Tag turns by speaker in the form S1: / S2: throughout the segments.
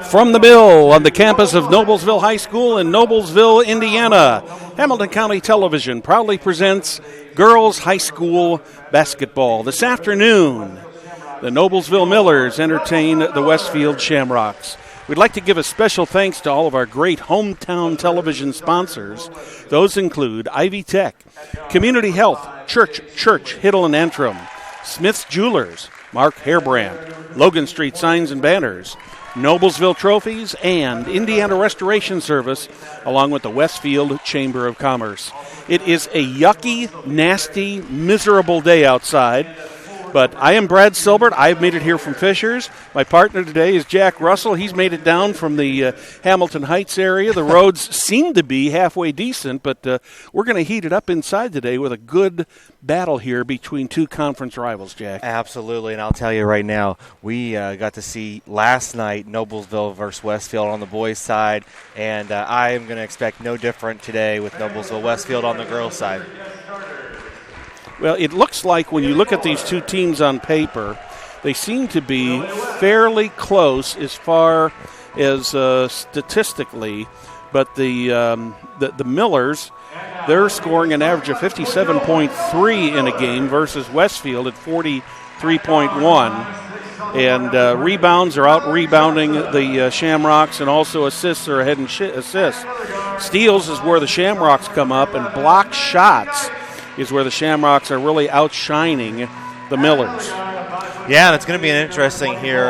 S1: From the Mill on the campus of Noblesville High School in Noblesville, Indiana, Hamilton County Television proudly presents girls high school basketball. This afternoon, the Noblesville Millers entertain the Westfield Shamrocks. We'd like to give a special thanks to all of our great hometown television sponsors. Those include Ivy Tech, Community Health, Church, Hiddle and Antrim, Smith's Jewelers, Mark Hairbrand, Logan Street Signs and Banners, Noblesville Trophies, and Indiana Restoration Service, along with the Westfield Chamber of Commerce. It is a yucky, nasty, miserable day outside, but I am Brad Silbert. I've made it here from Fishers. My partner today is Jack Russell. He's made it down from the Hamilton Heights area. The roads seem to be halfway decent, but we're going to heat it up inside today with a good battle here between two conference rivals, Jack.
S2: Absolutely, and I'll tell you right now, we got to see last night Noblesville versus Westfield on the boys' side, and I am going to expect no different today with Noblesville Westfield on the girls' side.
S1: Well, it looks like when you look at these two teams on paper, they seem to be fairly close as far as statistically, but the Millers, they're scoring an average of 57.3 in a game versus Westfield at 43.1. And rebounds are out-rebounding the Shamrocks, and also assists are ahead in assists. Steals is where the Shamrocks come up, and block shots is where the Shamrocks are really outshining the Millers.
S2: Yeah, and it's going to be an interesting here.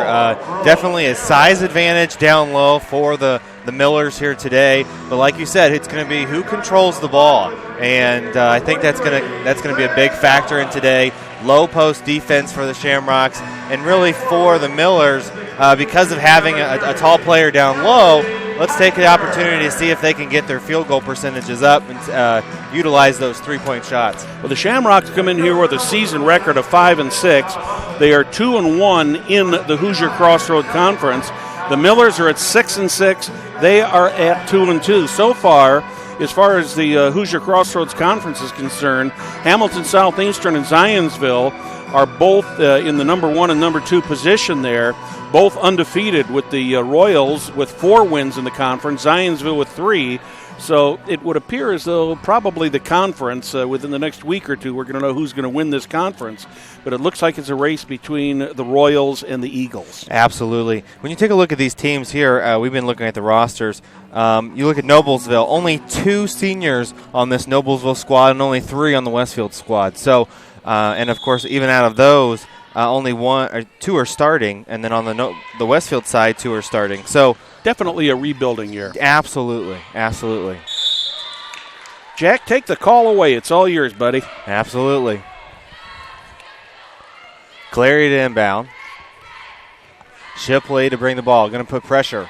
S2: Definitely a size advantage down low for the Millers here today. But like you said, it's going to be who controls the ball, and I think that's going to be a big factor in today. Low post defense for the Shamrocks, and really for the Millers, because of having a tall player down low, let's take the opportunity to see if they can get their field goal percentages up and utilize those three-point shots.
S1: Well, the Shamrocks come in here with a season record of 5-6. They are 2-1 in the Hoosier Crossroad Conference. The Millers are at 6-6. They are at 2-2. So far as the Hoosier Crossroads Conference is concerned, Hamilton Southeastern and Zionsville are both in the number 1 and number 2 position there, both undefeated, with the Royals with 4 wins in the conference, Zionsville with 3. So it would appear as though probably the conference, within the next week or two, we're going to know who's going to win this conference. But it looks like it's a race between the Royals and the Eagles.
S2: Absolutely. When you take a look at these teams here, we've been looking at the rosters. You look at Noblesville, only 2 seniors on this Noblesville squad and only 3 on the Westfield squad. So, and of course, even out of those, only 1 or 2 are starting, and then on the Westfield side, 2 are starting. So
S1: definitely a rebuilding year.
S2: Absolutely.
S1: Jack, take the call away. It's all yours, buddy.
S2: Absolutely. Clary to inbound. Shipley to bring the ball. Going to put pressure.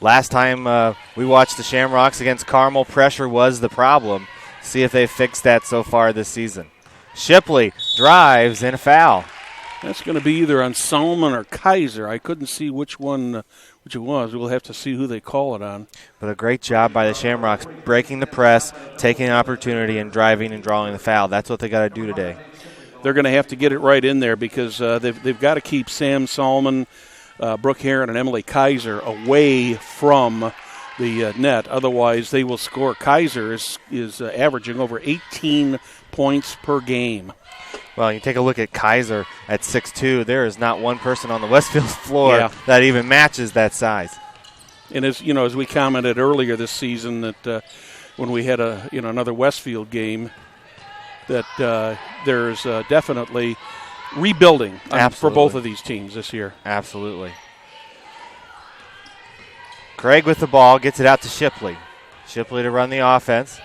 S2: Last time we watched the Shamrocks against Carmel, pressure was the problem. See if they've fixed that so far this season. Shipley drives and a foul.
S1: That's going to be either on Solomon or Kaiser. I couldn't see which one it was. We'll have to see who they call it on.
S2: But a great job by the Shamrocks, breaking the press, taking an opportunity, and driving and drawing the foul. That's what they got to do today.
S1: They're going to have to get it right in there because they've got to keep Sam Solomon, Brooke Heron, and Emily Kaiser away from the net. Otherwise, they will score. Kaiser is averaging over 18 points per game.
S2: Well, you take a look at Kaiser at 6'2". There is not one person on the Westfield floor that even matches that size.
S1: And as we commented earlier this season, that when we had another Westfield game, that there's definitely rebuilding for both of these teams this year.
S2: Absolutely. Craig with the ball gets it out to Shipley. Shipley to run the offense.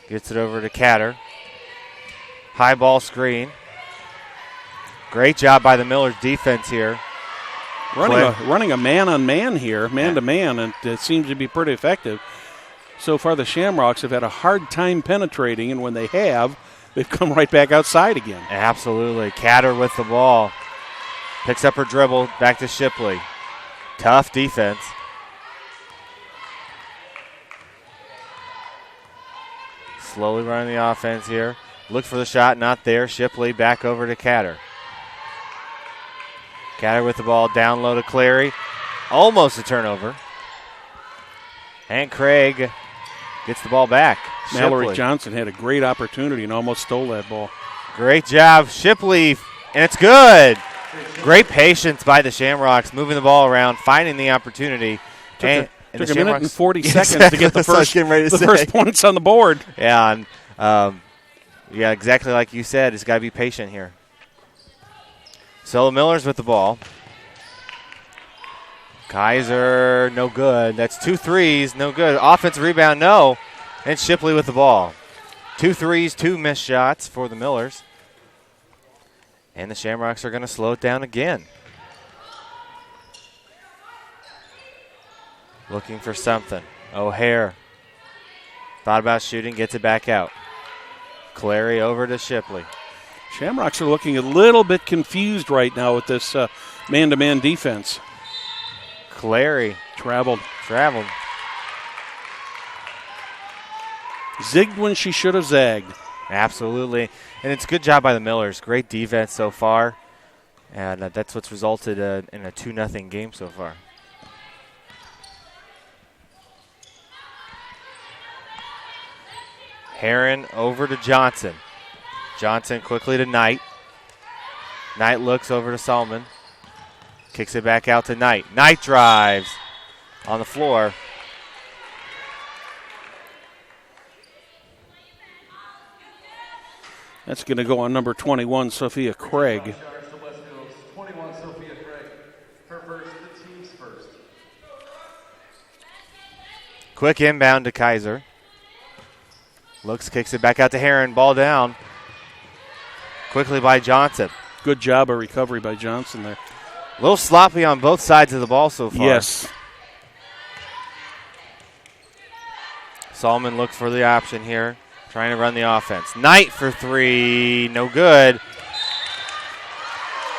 S2: Gets it over to Catter. High ball screen. Great job by the Millers defense here.
S1: Running a man-on-man here, man-to-man, and it seems to be pretty effective. So far the Shamrocks have had a hard time penetrating, and when they have, they've come right back outside again.
S2: Absolutely. Catter with the ball. Picks up her dribble, back to Shipley. Tough defense. Slowly running the offense here. Look for the shot, not there. Shipley back over to Catter. Catter with the ball down low to Clary. Almost a turnover. And Craig gets the ball back.
S1: Mallory
S2: Shipley.
S1: Johnson had a great opportunity and almost stole that ball.
S2: Great job, Shipley, and it's good. Great patience by the Shamrocks, moving the ball around, finding the opportunity.
S1: Took
S2: the
S1: a minute and 40 seconds
S2: exactly,
S1: to get the first points on the board.
S2: Yeah, and exactly like you said, it's got to be patient here. So the Millers with the ball. Kaiser, no good. That's 2 threes, no good. Offensive rebound, no. And Shipley with the ball. 2 threes, 2 missed shots for the Millers. And the Shamrocks are going to slow it down again. Looking for something. O'Hare. Thought about shooting, gets it back out. Clary over to Shipley.
S1: Shamrocks are looking a little bit confused right now with this man-to-man defense.
S2: Clary.
S1: Traveled. Zigged when she should have zagged.
S2: Absolutely. And it's a good job by the Millers. Great defense so far. And that's what's resulted in a 2-0 game so far. Heron over to Johnson. Johnson quickly to Knight. Knight looks over to Solomon. Kicks it back out to Knight. Knight drives on the floor.
S1: That's going to go on number 21, Sophia Craig.
S2: Quick inbound to Kaiser. Looks, kicks it back out to Heron. Ball down. Quickly by Johnson.
S1: Good job of recovery by Johnson there.
S2: A little sloppy on both sides of the ball so far.
S1: Yes.
S2: Solomon looks for the option here. Trying to run the offense. Knight for 3. No good.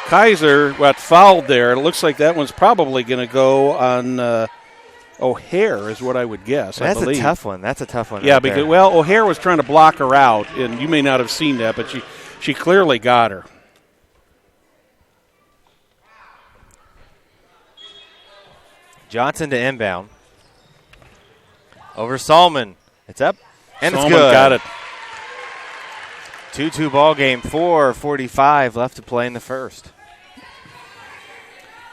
S1: Kaiser got fouled there. It looks like that one's probably going to go on O'Hare is what I would guess.
S2: That's
S1: I believe.
S2: a tough one. That's a tough one.
S1: Yeah,
S2: right
S1: because,
S2: there.
S1: well, O'Hare was trying to block her out, and you may not have seen that, but she clearly got her.
S2: Johnson to inbound. Over Solomon. It's up. And
S1: Solomon
S2: it's good.
S1: Got it.
S2: 2-2 ball game. 4:45 left to play in the first.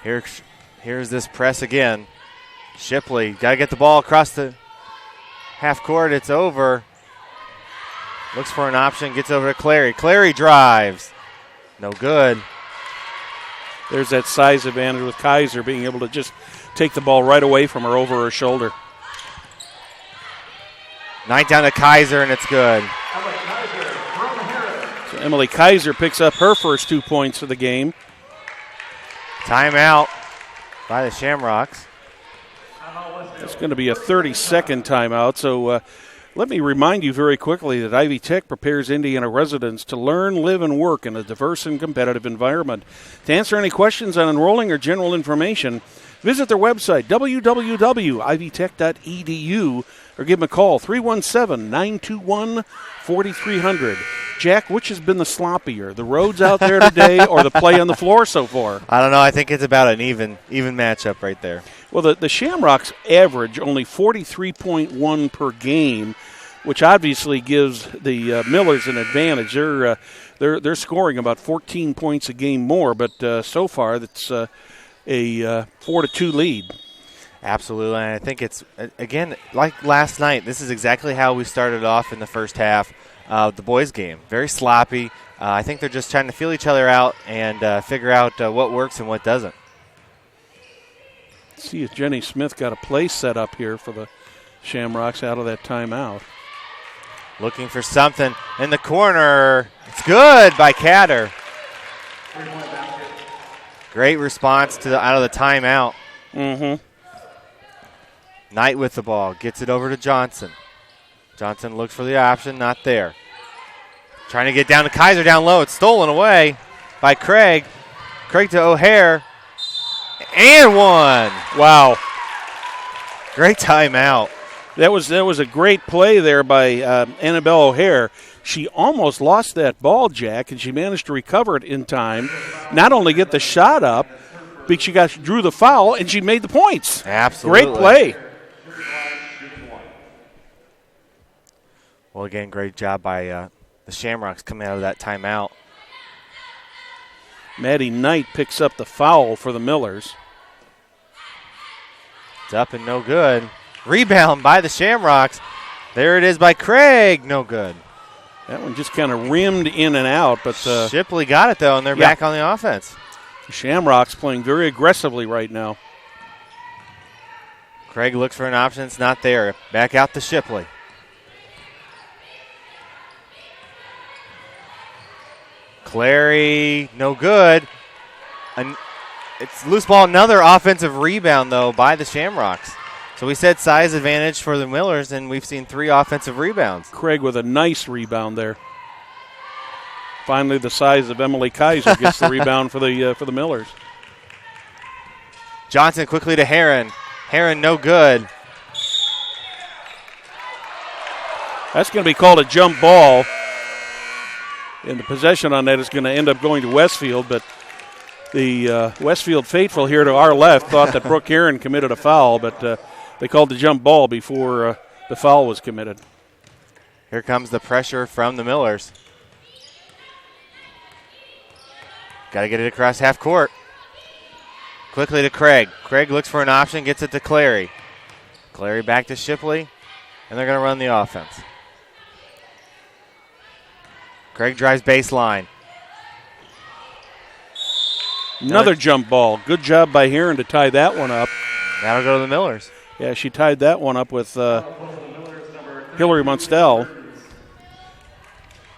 S2: Here's this press again. Shipley got to get the ball across the half court. It's over. Looks for an option. Gets over to Clary. Clary drives. No good.
S1: There's that size advantage with Kaiser being able to just take the ball right away from her over her shoulder.
S2: Knight down to Kaiser, and it's good.
S1: So Emily Kaiser picks up her first 2 points of the game.
S2: Timeout by the Shamrocks.
S1: It's going to be a 30-second timeout. So let me remind you very quickly that Ivy Tech prepares Indiana residents to learn, live, and work in a diverse and competitive environment. To answer any questions on enrolling or general information, visit their website, www.ivytech.edu, or give them a call, 317-921-4300. Jack, which has been the sloppier, the roads out there today or the play on the floor so far?
S2: I don't know. I think it's about an even matchup right there.
S1: Well, the Shamrocks average only 43.1 per game, which obviously gives the Millers an advantage. They're scoring about 14 points a game more, but so far that's a 4-2 lead.
S2: Absolutely, and I think it's, again, like last night, this is exactly how we started off in the first half of the boys' game. Very sloppy. I think they're just trying to feel each other out and figure out what works and what doesn't.
S1: Let's see if Jenny Smith got a play set up here for the Shamrocks out of that timeout.
S2: Looking for something in the corner. It's good by Catter. Great response to out of the timeout.
S1: Mm-hmm.
S2: Knight with the ball. Gets it over to Johnson. Johnson looks for the option. Not there. Trying to get down to Kaiser down low. It's stolen away by Craig. Craig to O'Hare. And one.
S1: Wow.
S2: Great timeout.
S1: That was a great play there by Annabelle O'Hare. She almost lost that ball, Jack, and she managed to recover it in time. Not only get the shot up, because she drew the foul, and she made the points.
S2: Absolutely.
S1: Great play.
S2: Well, again, great job by the Shamrocks coming out of that timeout.
S1: Maddie Knight picks up the foul for the Millers.
S2: It's up and no good. Rebound by the Shamrocks. There it is by Craig. No good.
S1: That one just kind of rimmed in and out. But
S2: Shipley got it, though, and they're back on the offense.
S1: The Shamrocks playing very aggressively right now.
S2: Craig looks for an option. It's not there. Back out to Shipley. Clary, no good. And it's loose ball. Another offensive rebound, though, by the Shamrocks. So we said size advantage for the Millers, and we've seen 3 offensive rebounds.
S1: Craig with a nice rebound there. Finally, the size of Emily Kaiser gets the rebound for the Millers.
S2: Johnson quickly to Heron. Heron, no good.
S1: That's going to be called a jump ball. And the possession on that is going to end up going to Westfield, but the Westfield faithful here to our left thought that Brooke Heron committed a foul, but they called the jump ball before the foul was committed.
S2: Here comes the pressure from the Millers. Got to get it across half court. Quickly to Craig. Craig looks for an option, gets it to Clary. Clary back to Shipley, and they're going to run the offense. Craig drives baseline.
S1: Another jump ball. Good job by Heron to tie that one up.
S2: That'll go to the Millers.
S1: Yeah, she tied that one up with Hillary Munstell,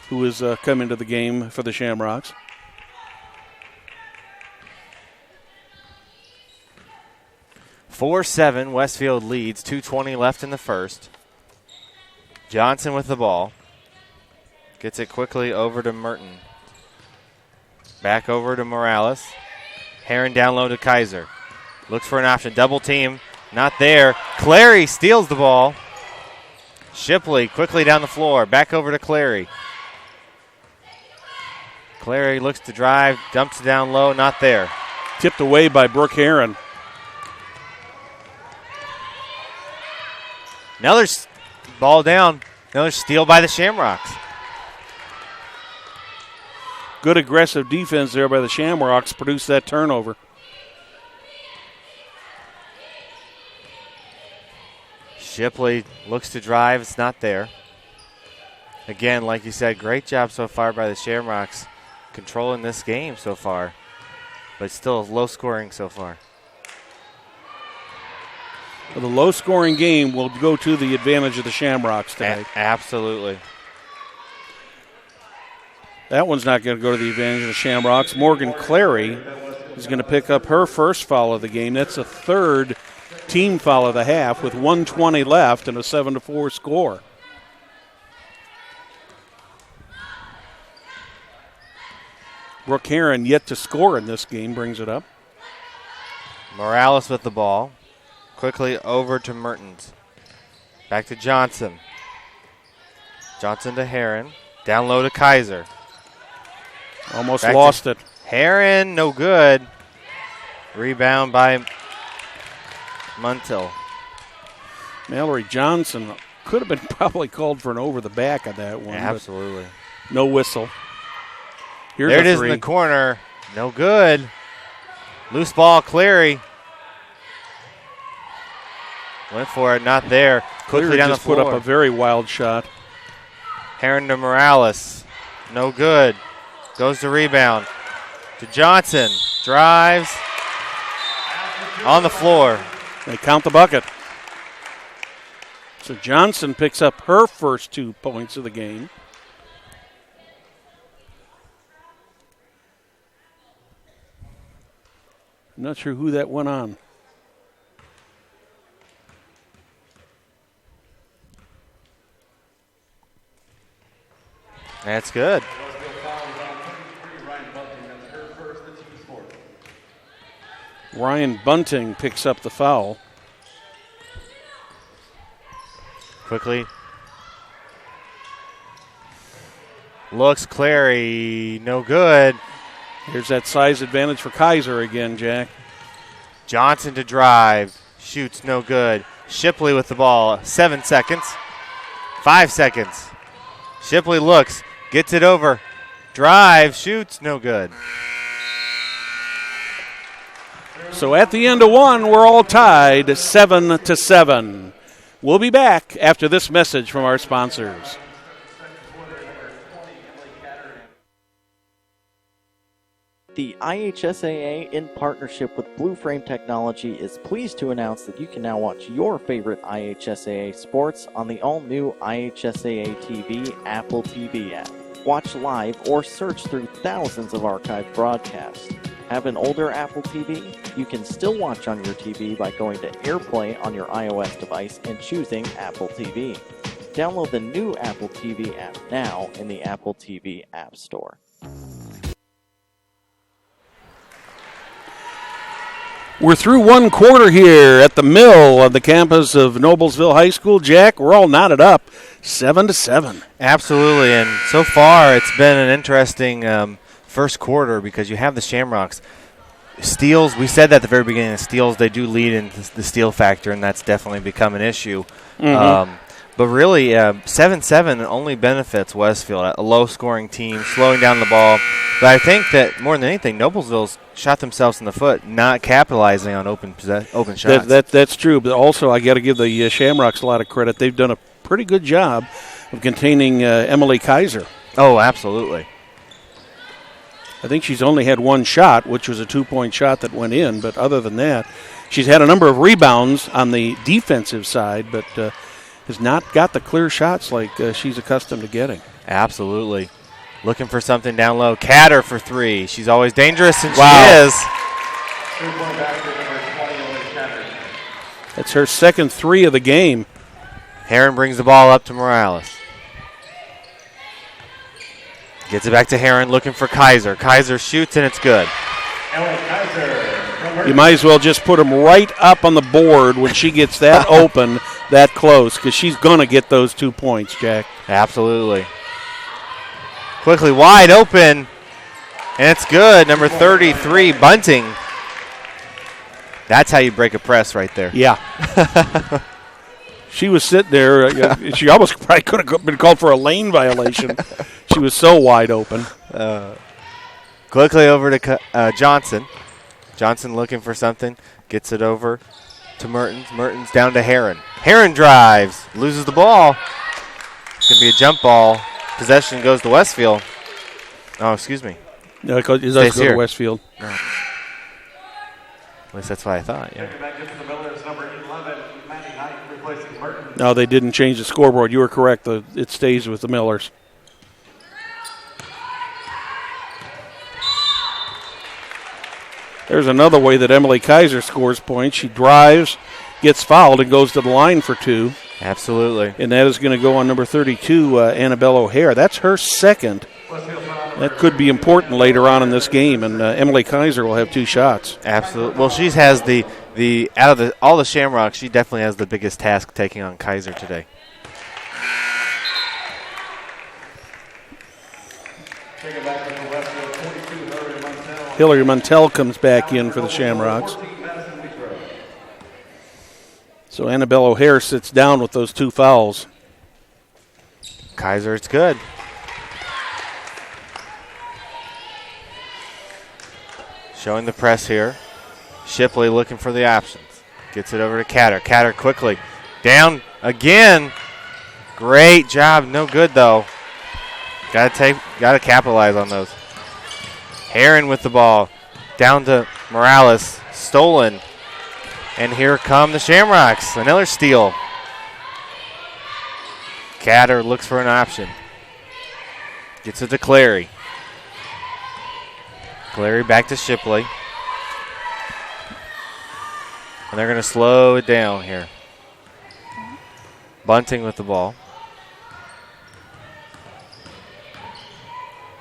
S1: who is coming to the game for the Shamrocks.
S2: (4-7) Westfield leads. 2:20 left in the first. Johnson with the ball. Gets it quickly over to Merton. Back over to Morales. Heron down low to Kaiser. Looks for an option. Double team. Not there. Clary steals the ball. Shipley quickly down the floor. Back over to Clary. Clary looks to drive. Dumps it down low. Not there.
S1: Tipped away by Brooke Heron.
S2: Another ball down. Another steal by the Shamrocks.
S1: Good aggressive defense there by the Shamrocks produced that turnover.
S2: Shipley looks to drive. It's not there. Again, like you said, great job so far by the Shamrocks controlling this game so far, but still low scoring so far.
S1: Well, the low-scoring game will go to the advantage of the Shamrocks today.
S2: Absolutely.
S1: That one's not going to go to the advantage of the Shamrocks. Morgan Clary is going to pick up her first foul of the game. That's the third team foul of the half with 1:20 left and a 7-4 score. Brooke Heron yet to score in this game brings it up.
S2: Morales with the ball. Quickly over to Mertens. Back to Johnson. Johnson to Heron. Down low to Kaiser.
S1: Almost lost it.
S2: Heron, no good. Rebound by Muntel.
S1: Mallory Johnson could have been probably called for an over the back on that one.
S2: Absolutely.
S1: No whistle. Here's
S2: there it is in the corner. No good. Loose ball, Clary. Went for it, not there. Quickly down the floor.
S1: Put up a very wild shot.
S2: Heron to Morales. No good. Goes to rebound. To Johnson. Drives. On the floor.
S1: They count the bucket. So Johnson picks up her first 2 points of the game. I'm not sure who that went on.
S2: That's good.
S1: Ryan Bunting picks up the foul.
S2: Quickly. Looks Clary. No good.
S1: Here's that size advantage for Kaiser again, Jack.
S2: Johnson to drive. Shoots, no good. Shipley with the ball. 7 seconds. 5 seconds. Shipley looks. Gets it over. Drive. Shoots, no good.
S1: So at the end of one, we're all tied 7-7. We'll be back after this message from our sponsors.
S3: The IHSAA, in partnership with Blue Frame Technology, is pleased to announce that you can now watch your favorite IHSAA sports on the all-new IHSAA TV Apple TV app. Watch live or search through thousands of archived broadcasts. Have an older Apple TV? You can still watch on your TV by going to AirPlay on your iOS device and choosing Apple TV. Download the new Apple TV app now in the Apple TV App Store.
S1: We're through one quarter here at the Mill on the campus of Noblesville High School. Jack, we're all knotted up 7-7.
S2: Absolutely, and so far it's been an interesting first quarter because you have the Shamrocks. Steals, we said that at the very beginning, the steals, they do lead into the steal factor, and that's definitely become an issue.
S1: Mm-hmm.
S2: But really, 7-7 only benefits Westfield, a low-scoring team, slowing down the ball. But I think that more than anything, Noblesville's shot themselves in the foot, not capitalizing on open shots.
S1: That's true, but also I got to give the Shamrocks a lot of credit. They've done a pretty good job of containing Emily Kaiser.
S2: Oh, absolutely.
S1: I think she's only had one shot, which was a 2-point shot that went in. But other than that, she's had a number of rebounds on the defensive side, but has not got the clear shots like she's accustomed to getting.
S2: Absolutely. Looking for something down low. Catter for three. She's always dangerous, and
S1: wow.
S2: She is.
S1: That's her second three of the game.
S2: Heron brings the ball up to Morales. Gets it back to Heron, looking for Kaiser. Kaiser shoots, and it's good.
S1: You might as well just put them right up on the board when she gets that open, that close, because she's going to get those 2 points, Jack.
S2: Absolutely. Quickly wide open, and it's good. Number 33, Bunting. That's how you break a press right there.
S1: Yeah. She was sitting there. She almost probably could have been called for a lane violation. She was so wide open.
S2: Quickly over to Johnson. Johnson looking for something. Gets it over to Mertens. Mertens down to Heron. Heron drives. Loses the ball. It's going to be a jump ball. Possession goes to Westfield. Oh, excuse me.
S1: No, it does go to Westfield.
S2: No. At least that's what I thought, yeah.
S1: No, they didn't change the scoreboard. You were correct. It stays with the Millers. There's another way that Emily Kaiser scores points. She drives, gets fouled, and goes to the line for two.
S2: Absolutely.
S1: And that is going to go on number 32, Annabelle O'Hare. That's her second. That could be important later on in this game, and Emily Kaiser will have two shots.
S2: Absolutely. Well, she has the out of all the Shamrocks, she definitely has the biggest task taking on Kaiser today.
S1: Hillary Montel comes back in for the Shamrocks. So Annabelle O'Hare sits down with those two fouls.
S2: Kaiser, it's good. Showing the press here. Shipley looking for the options. Gets it over to Catter. Catter quickly. Down again. Great job. No good, though. Got to capitalize on those. Heron with the ball. Down to Morales. Stolen. And here come the Shamrocks. Another steal. Catter looks for an option. Gets it to Clary. Clary back to Shipley. And they're going to slow it down here. Bunting with the ball.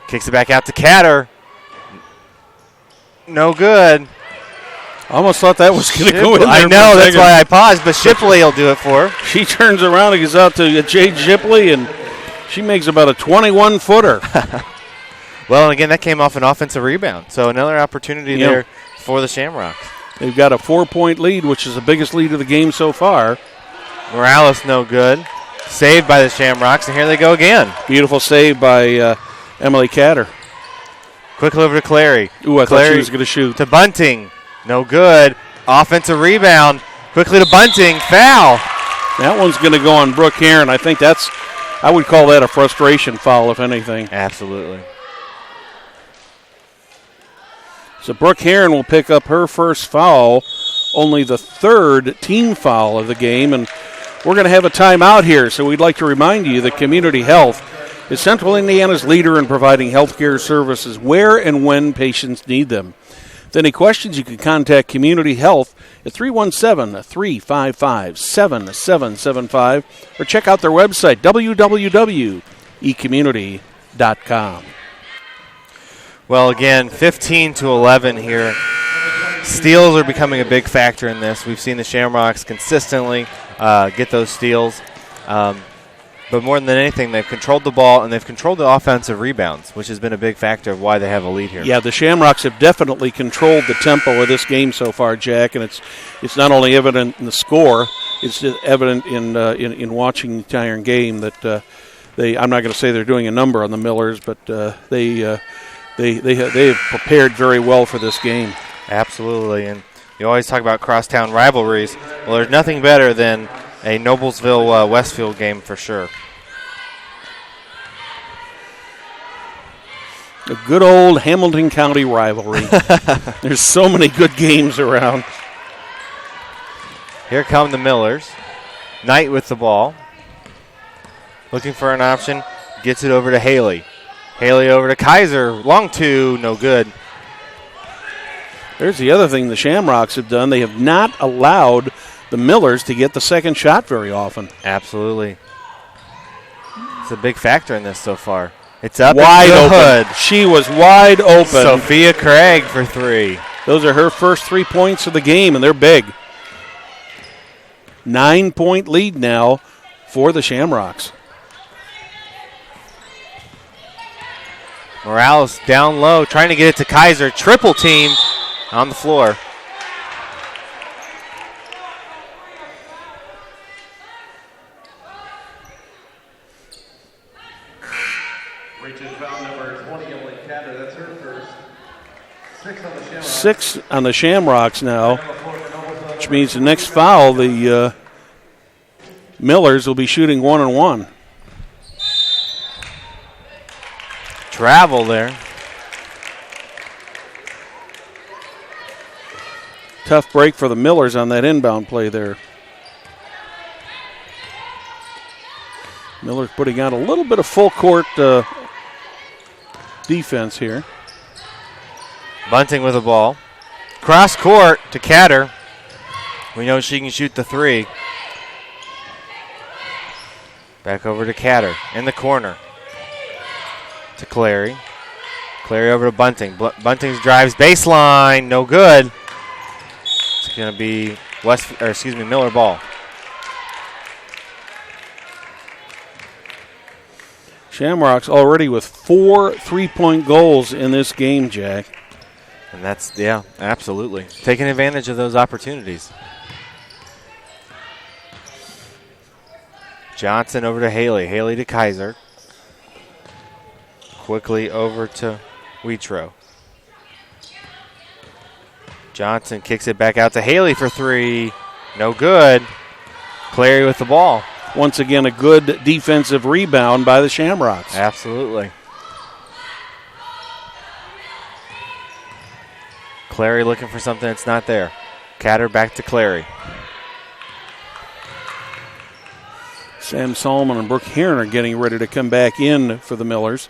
S2: Kicks it back out to Catter. No good.
S1: I almost thought that was going to go in there.
S2: I know, that's why I paused, but Shipley will do it for her.
S1: She turns around and goes out to Jade Shipley, and she makes about a 21-footer.
S2: Well, and again, that came off an offensive rebound. So another opportunity there for the Shamrocks.
S1: They've got a 4-point lead, which is the biggest lead of the game so far.
S2: Morales no good. Saved by the Shamrocks, and here they go again.
S1: Beautiful save by Emily Catter.
S2: Quickly over to Clary.
S1: Ooh, I thought she was going to shoot.
S2: To Bunting. No good. Offensive rebound. Quickly to Bunting. Foul.
S1: That one's going to go on Brooke Heron. I think I would call that a frustration foul, if anything.
S2: Absolutely.
S1: So Brooke Heron will pick up her first foul, only the third team foul of the game, and we're going to have a timeout here. So we'd like to remind you that Community Health is Central Indiana's leader in providing health care services where and when patients need them. With any questions, you can contact Community Health at 317-355-7775 or check out their website, www.ecommunity.com.
S2: Well, again, 15-11 here. Steals are becoming a big factor in this. We've seen the Shamrocks consistently get those steals. But more than anything, they've controlled the ball and they've controlled the offensive rebounds, which has been a big factor of why they have a lead here.
S1: Yeah, the Shamrocks have definitely controlled the tempo of this game so far, Jack, and it's not only evident in the score, it's evident in watching the entire game that I'm not going to say they're doing a number on the Millers, but they have prepared very well for this game.
S2: Absolutely, and you always talk about crosstown rivalries. Well, there's nothing better than a Noblesville Westfield game for sure.
S1: A good old Hamilton County rivalry. There's so many good games around.
S2: Here come the Millers. Knight with the ball. Looking for an option. Gets it over to Haley. Haley over to Kaiser. Long two, no good.
S1: There's the other thing the Shamrocks have done. They have not allowed the Millers to get the second shot very often.
S2: Absolutely. It's a big factor in this so far. It's up
S1: wide open. She was wide open.
S2: Sophia Craig for three.
S1: Those are her first 3 points of the game, and they're big. 9-point lead now for the Shamrocks.
S2: Morales down low, trying to get it to Kaiser. Triple team on the floor.
S1: Six on the Shamrocks now, which means the next foul, the Millers will be shooting 1-on-1.
S2: Travel there.
S1: Tough break for the Millers on that inbound play there. Miller's putting out a little bit of full court defense here.
S2: Bunting with the ball. Cross court to Catter. We know she can shoot the three. Back over to Catter in the corner. To Clary. Clary over to Bunting. Bunting drives baseline. No good. It's going to be Miller ball.
S1: Shamrocks already with 4 3-point goals in this game, Jack.
S2: And that's, yeah, absolutely. Taking advantage of those opportunities. Johnson over to Haley. Haley to Kaiser. Quickly over to Wheatro. Johnson kicks it back out to Haley for three. No good. Clary with the ball.
S1: Once again, a good defensive rebound by the Shamrocks.
S2: Absolutely. Clary looking for something that's not there. Catter back to Clary.
S1: Sam Solomon and Brooke Heron are getting ready to come back in for the Millers.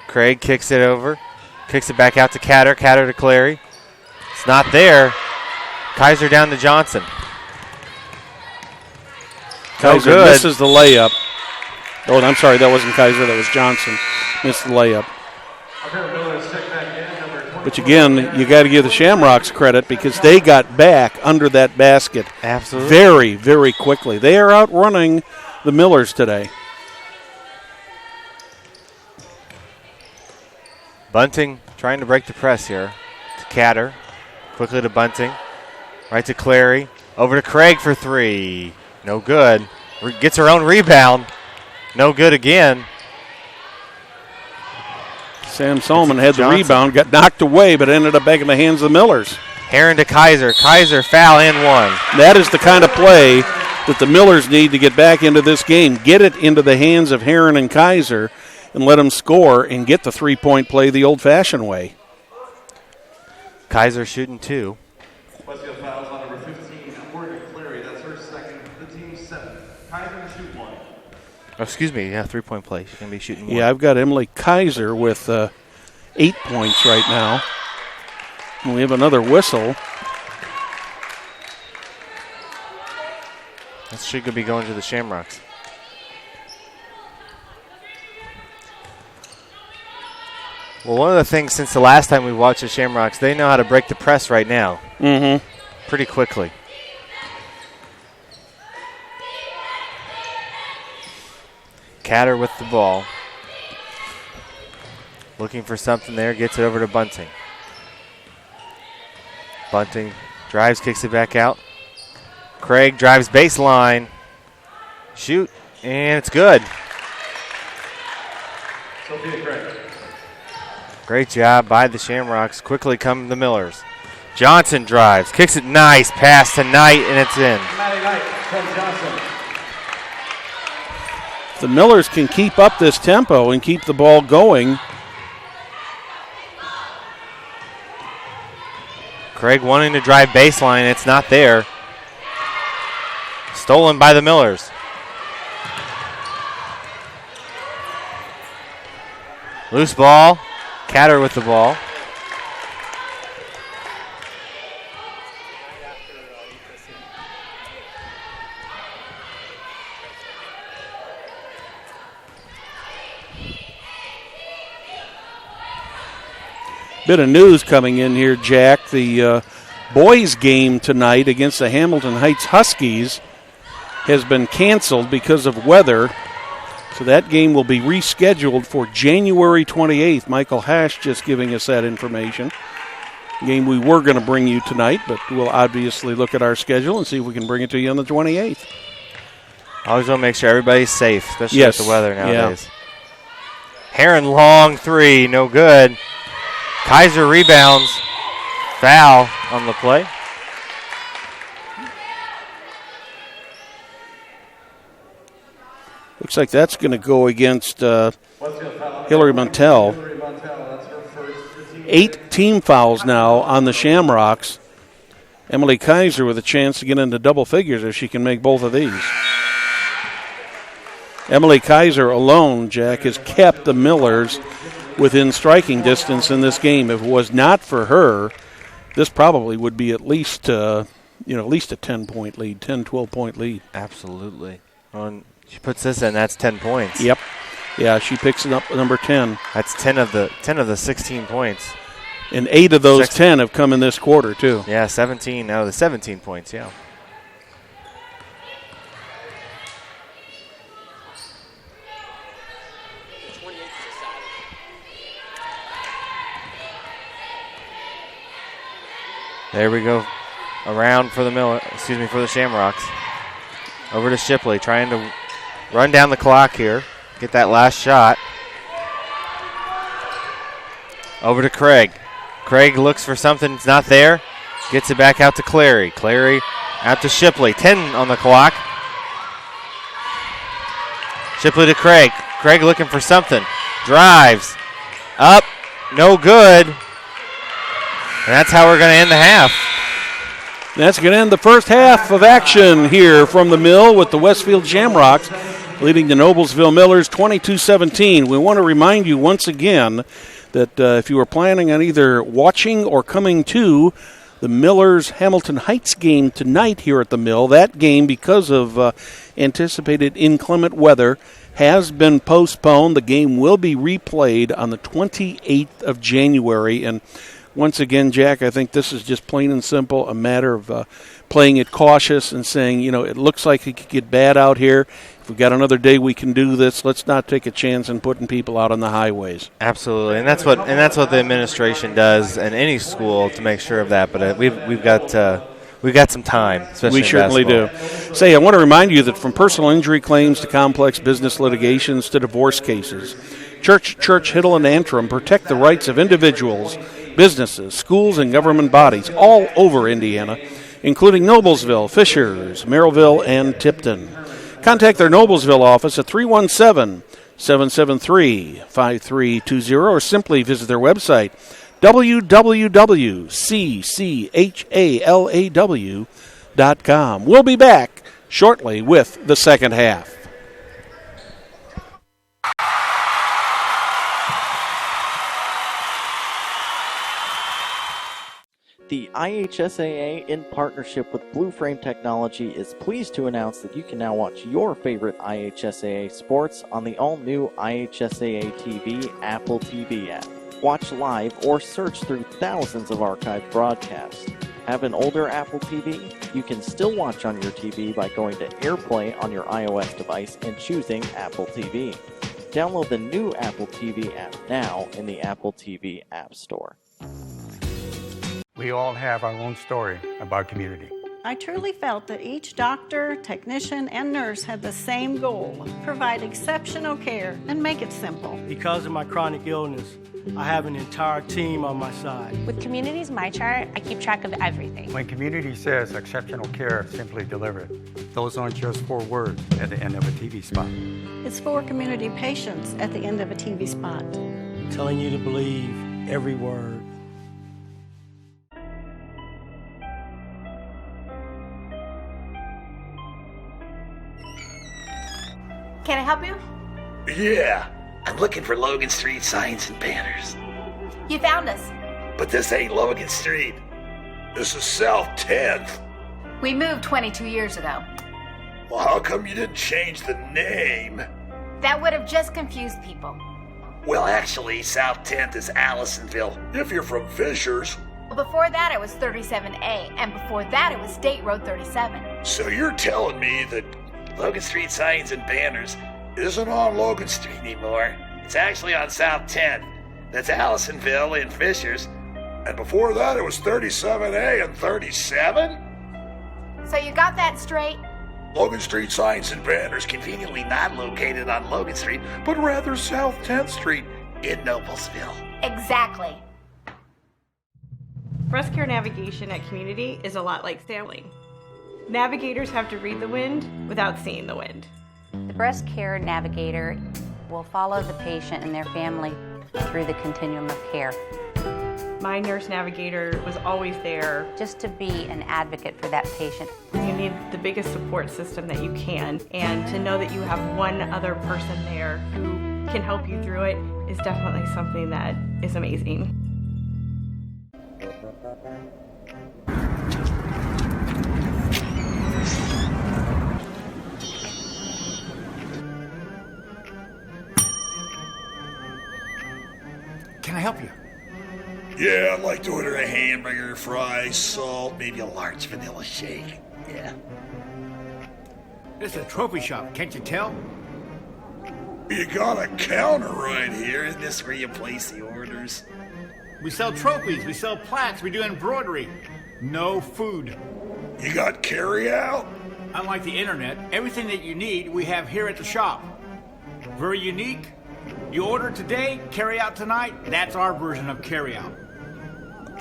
S2: Craig kicks it over. Kicks it back out to Catter. Catter to Clary. It's not there. Kaiser down to Johnson.
S1: Kaiser misses the layup. Oh, I'm sorry, that wasn't Kaiser, that was Johnson. Missed the layup. But again, you got to give the Shamrocks credit because they got back under that basket
S2: Absolutely.
S1: very, very quickly. They are outrunning the Millers today.
S2: Bunting trying to break the press here. To Catter. Quickly to Bunting. Right to Clary. Over to Craig for three. No good. Gets her own rebound. No good again.
S1: Sam Solomon had the rebound, got knocked away, but ended up back in the hands of the Millers.
S2: Heron to Kaiser. Kaiser foul and one.
S1: That is the kind of play that the Millers need to get back into this game. Get it into the hands of Heron and Kaiser and let them score and get the three-point play the old-fashioned way.
S2: Kaiser shooting two.
S4: Westfield fouls on number 15, Morgan Clary. That's her second. The team's 7. Kaiser to shoot one.
S2: Oh, excuse me. Yeah, three-point play. She's going to be shooting one.
S1: Yeah, I've got Emily Kaiser with 8 points right now. And we have another whistle.
S2: She could be going to the Shamrocks. Well, one of the things since the last time we watched the Shamrocks, they know how to break the press right now. Pretty quickly. Catter with the ball. Looking for something there, gets it over to Bunting. Bunting drives, kicks it back out. Craig drives baseline. Shoot, and it's good.
S4: Sophia Craig.
S2: Great job by the Shamrocks. Quickly come the Millers. Johnson drives, kicks it nice, pass to Knight, and it's in.
S4: Maddie Knight from Johnson.
S1: If the Millers can keep up this tempo and keep the ball going.
S2: Craig wanting to drive baseline, it's not there. Stolen by the Millers. Loose ball. Catter with the ball.
S1: Bit of news coming in here, Jack. The boys' game tonight against the Hamilton Heights Huskies has been canceled because of weather. So that game will be rescheduled for January 28th. Michael Hash just giving us that information. Game we were going to bring you tonight, but we'll obviously look at our schedule and see if we can bring it to you on the 28th.
S2: I always want to make sure everybody's safe, especially
S1: Yes.
S2: with the weather nowadays.
S1: Yeah.
S2: Heron long three, no good. Kaiser rebounds. Foul on the play.
S1: Looks like that's going to go against Hillary Montel.
S4: That's her first.
S1: 8 team fouls now on the Shamrocks. Emily Kaiser with a chance to get into double figures if she can make both of these. Emily Kaiser alone, Jack, has kept the Millers within striking distance in this game. If it was not for her, this probably would be at least at least a 10-point lead, 10, 12-point lead.
S2: Absolutely. She puts this in, that's 10 points.
S1: Yep. Yeah, she picks it up number 10.
S2: That's 10 of the 16 points.
S1: And 8 of those 10 have come in this quarter, too.
S2: Yeah, 17 out of the 17 points, yeah. There we go. Around for the Shamrocks. Over to Shipley, trying to run down the clock here. Get that last shot. Over to Craig. Craig looks for something. It's not there. Gets it back out to Clary. Clary out to Shipley. 10 on the clock. Shipley to Craig. Craig looking for something. Drives. Up. No good. And that's how we're going to end the half.
S1: That's going to end the first half of action here from the Mill with the Westfield Shamrocks leading the Noblesville Millers 22-17. We want to remind you once again that if you are planning on either watching or coming to the Millers Hamilton Heights game tonight here at the Mill, that game, because of anticipated inclement weather, has been postponed. The game will be replayed on the 28th of January, and once again, Jack, I think this is just plain and simple a matter of playing it cautious and saying, it looks like it could get bad out here. If we've got another day we can do this, let's not take a chance in putting people out on the highways.
S2: Absolutely, and that's what the administration does in any school to make sure of that. But we've got some time, especially
S1: we certainly do. I want to remind you that from personal injury claims to complex business litigations to divorce cases, Church, Hiddle, and Antrim protect the rights of individuals, businesses, schools, and government bodies all over Indiana, including Noblesville, Fishers, Merrillville, and Tipton. Contact their Noblesville office at 317-773-5320 or simply visit their website, www.cchalaw.com. We'll be back shortly with the second half.
S3: The IHSAA, in partnership with Blue Frame Technology, is pleased to announce that you can now watch your favorite IHSAA sports on the all-new IHSAA TV Apple TV app. Watch live or search through thousands of archived broadcasts. Have an older Apple TV? You can still watch on your TV by going to AirPlay on your iOS device and choosing Apple TV. Download the new Apple TV app now in the Apple TV App Store.
S5: We all have our own story about community.
S6: I truly felt that each doctor, technician, and nurse had the same goal: provide exceptional care and make it simple.
S7: Because of my chronic illness, I have an entire team on my side.
S8: With Community's MyChart, I keep track of everything.
S5: When community says exceptional care, simply delivered, those aren't just 4 words at the end of a TV spot.
S6: It's for community patients at the end of a TV spot.
S7: I'm telling you to believe every word.
S9: Can I help you?
S10: Yeah, I'm looking for Logan Street signs and banners.
S9: You found us.
S10: But this ain't Logan Street. This is South 10th.
S9: We moved 22 years ago.
S10: Well, how come you didn't change the name?
S9: That would have just confused people.
S10: Well, actually, South 10th is Allisonville, if you're from Fishers.
S9: Before that, it was 37A, and before that, it was State Road 37.
S10: So you're telling me that Logan Street signs and banners isn't on Logan Street anymore? It's actually on South 10th. That's Allisonville and Fishers. And before that, it was 37A and 37?
S9: So you got that straight?
S10: Logan Street signs and banners conveniently not located on Logan Street, but rather South 10th Street in Noblesville.
S9: Exactly.
S11: Breast care navigation at Community is a lot like sailing. Navigators have to read the wind without seeing the wind.
S8: The breast care navigator will follow the patient and their family through the continuum of care.
S11: My nurse navigator was always there.
S8: Just to be an advocate for that patient.
S11: You need the biggest support system that you can, and to know that you have one other person there who can help you through it is definitely something that is amazing.
S5: Can I help you?
S10: Yeah, I'd like to order a hamburger, fries, salt, maybe a large vanilla shake. Yeah.
S5: This is a trophy shop, can't you tell?
S10: You got a counter right here. Isn't this where you place the orders?
S5: We sell trophies, we sell plaques, we do embroidery. No food.
S10: You got carry out?
S5: Unlike the internet, everything that you need we have here at the shop. Very unique. You order today, carry out tonight. That's our version of carry out.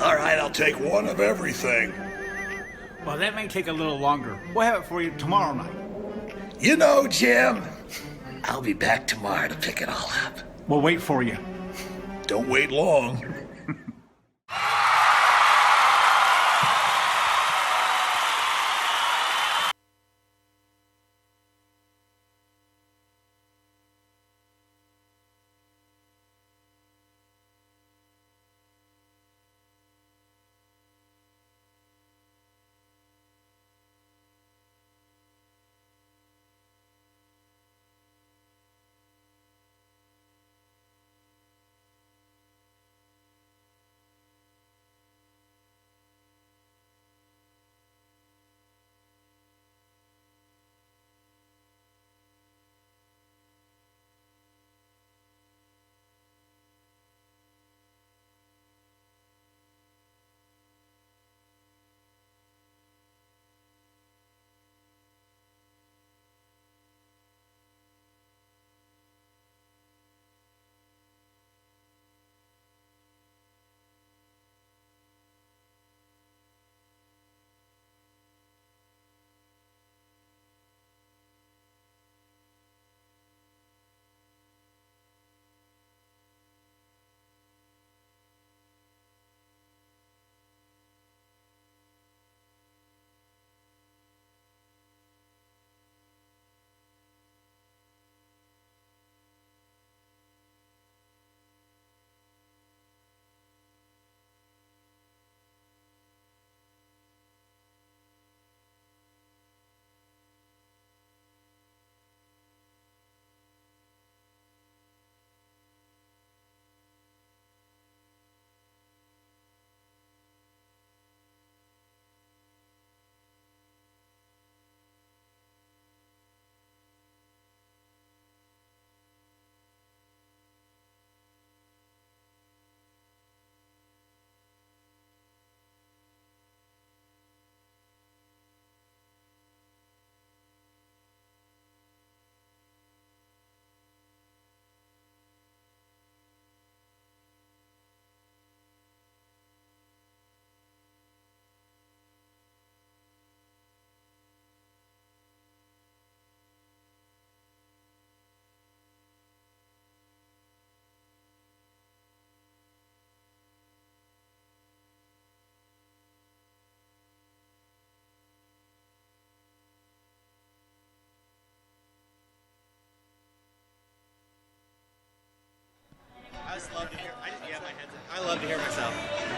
S10: All right, I'll take one of everything.
S5: Well, that may take a little longer. We'll have it for you tomorrow night.
S10: You know, Jim, I'll be back tomorrow to pick it all up.
S5: We'll wait for you.
S10: Don't wait long.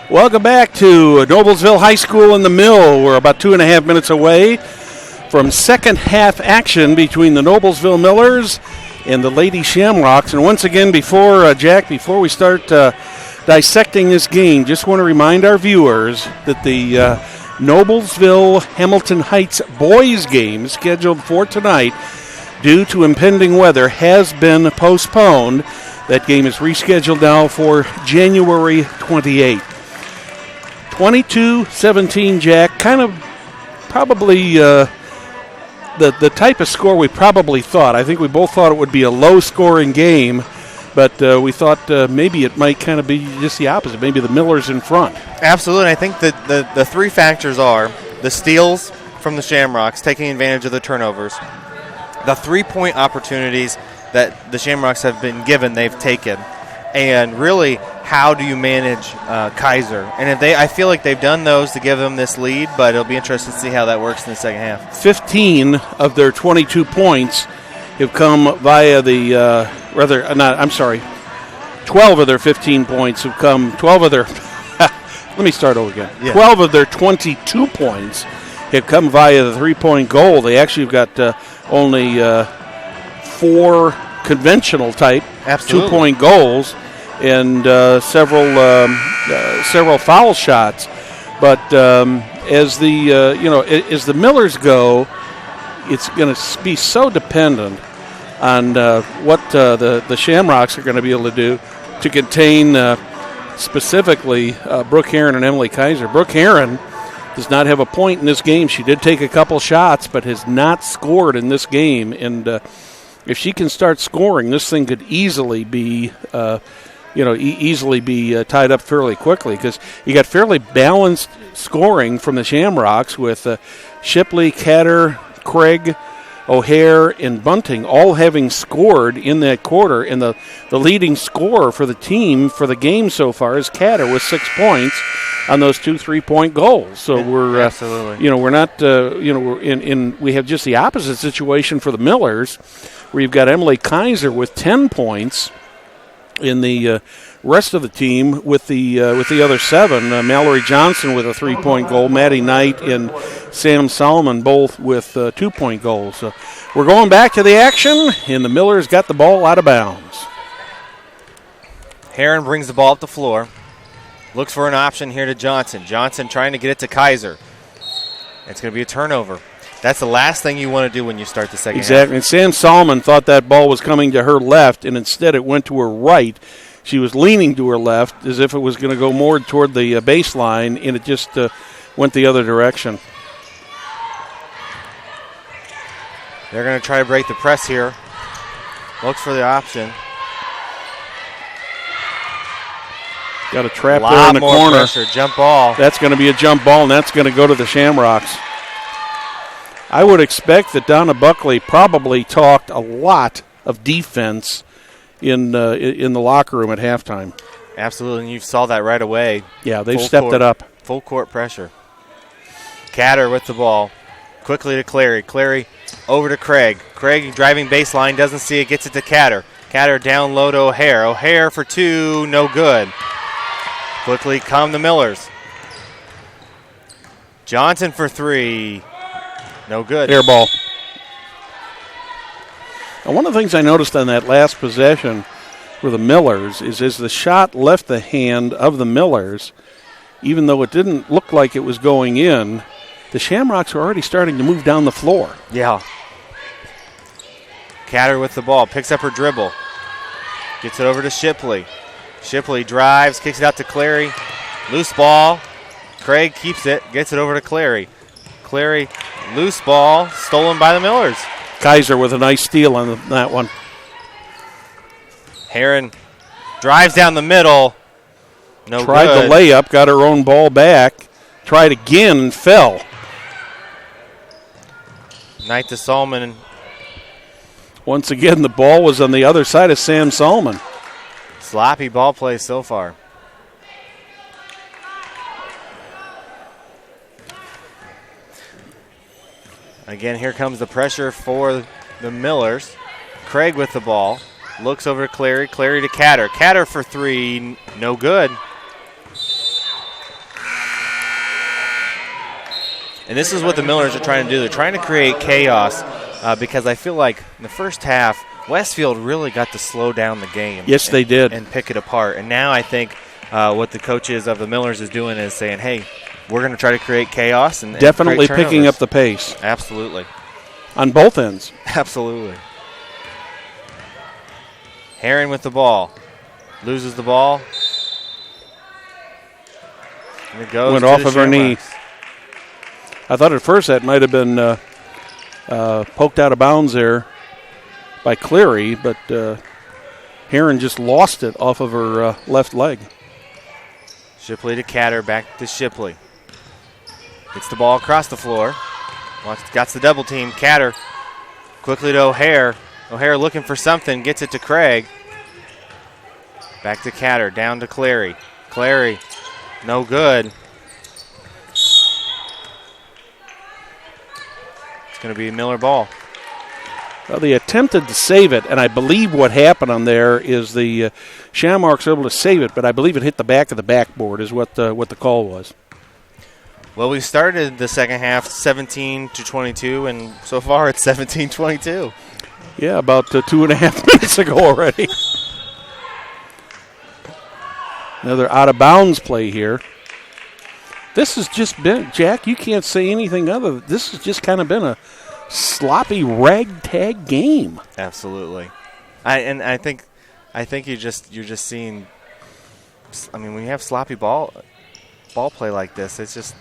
S1: Welcome back to Noblesville High School in the Mill. We're about 2.5 minutes away from second half action between the Noblesville Millers and the Lady Shamrocks. And once again, before we start dissecting this game, just want to remind our viewers that the Noblesville Hamilton Heights boys game scheduled for tonight due to impending weather has been postponed. That game is rescheduled now for January 28th. 22-17, Jack. Kind of probably the type of score we probably thought. I think we both thought it would be a low-scoring game, but we thought maybe it might kind of be just the opposite. Maybe the Millers in front.
S2: Absolutely. I think that the three factors are the steals from the Shamrocks, taking advantage of the turnovers, the three-point opportunities that the Shamrocks have been given, they've taken, and really, how do you manage Kaiser? And I feel like they've done those to give them this lead, but it'll be interesting to see how that works in the second half.
S1: 15 of their 22 points have come via 12 of their 15 points have come, 12 of their, let me start over again. Yeah. 12 of their 22 points have come via the three-point goal. They actually have got only 4 conventional type two-point goals and several foul shots. But as the Millers go, it's going to be so dependent on what the Shamrocks are going to be able to do to contain specifically Brooke Heron and Emily Kaiser. Brooke Heron does not have a point in this game. She did take a couple shots, but has not scored in this game. And if she can start scoring, this thing could easily be tied up fairly quickly, because you got fairly balanced scoring from the Shamrocks with Shipley, Catter, Craig, O'Hare, and Bunting all having scored in that quarter. And the leading scorer for the team for the game so far is Catter with 6 points on those 2 3-point goals. So we're
S2: absolutely,
S1: we're not we have just the opposite situation for the Millers, where you've got Emily Kaiser with 10 points. In the rest of the team with the other 7, Mallory Johnson with a 3-point goal, Maddie Knight and Sam Solomon both with 2-point goals. So we're going back to the action, and the Millers got the ball out of bounds.
S2: Heron brings the ball up the floor, looks for an option here to Johnson. Johnson trying to get it to Kaiser. It's going to be a turnover. That's the last thing you want to do when you start the second half.
S1: Exactly. And Sam Solomon thought that ball was coming to her left, and instead it went to her right. She was leaning to her left as if it was going to go more toward the baseline, and it just went the other direction.
S2: They're going to try to break the press here. Looks for the option.
S1: Got a trap there in the corner.
S2: Pressure, jump ball.
S1: That's going to be a jump ball, and that's going to go to the Shamrocks. I would expect that Donna Buckley probably talked a lot of defense in the locker room at halftime.
S2: Absolutely, and you saw that right away.
S1: Yeah, they've stepped it up.
S2: Full court pressure. Catter with the ball. Quickly to Clary. Clary over to Craig. Craig driving baseline, doesn't see it, gets it to Catter. Catter down low to O'Hare. O'Hare for 2, no good. Quickly come the Millers. Johnson for 3. No good.
S1: Air ball. Now, one of the things I noticed on that last possession for the Millers is as the shot left the hand of the Millers, even though it didn't look like it was going in, the Shamrocks were already starting to move down the floor.
S2: Yeah. Catter with the ball, picks up her dribble, gets it over to Shipley. Shipley drives, kicks it out to Clary. Loose ball. Craig keeps it, gets it over to Clary. Clary, loose ball, stolen by the Millers.
S1: Kaiser with a nice steal on that one.
S2: Heron drives down the middle. No good.
S1: Tried the layup, got her own ball back. Tried again and fell.
S2: Knight to Solomon.
S1: Once again, the ball was on the other side of Sam Solomon.
S2: Sloppy ball play so far. Again, here comes the pressure for the Millers. Craig with the ball. Looks over to Clary. Clary to Catter. Catter for 3. No good. And this is what the Millers are trying to do. They're trying to create chaos because I feel like in the first half, Westfield really got to slow down the game.
S1: Yes, they did.
S2: And pick it apart. And now I think what the coaches of the Millers is doing is saying, hey, we're going to try to create chaos. And
S1: definitely
S2: create
S1: picking up the pace.
S2: Absolutely.
S1: On both ends.
S2: Absolutely. Herron with the ball. Loses the ball. And it goes
S1: went
S2: to
S1: off
S2: the
S1: of her knee.
S2: Shamrocks.
S1: I thought at first that might have been poked out of bounds there by Cleary, but Herron just lost it off of her left leg.
S2: Shipley to Catter, back to Shipley. Gets the ball across the floor. Got the double team. Catter quickly to O'Hare. O'Hare looking for something, gets it to Craig. Back to Catter, down to Clary. Clary, no good. It's going to be a Miller ball.
S1: Well, they attempted to save it, and I believe what happened on there is the Shamrocks were able to save it, but I believe it hit the back of the backboard is what the call was.
S2: Well, we started the second half 17-22, and so far it's 17-22.
S1: Yeah, about 2.5 minutes ago already. Another out-of-bounds play here. This has just been, Jack, you can't say anything other. This has just kind of been a sloppy ragtag game.
S2: Absolutely. I think you're just seeing, I mean, when you have sloppy ball play like this, it's just,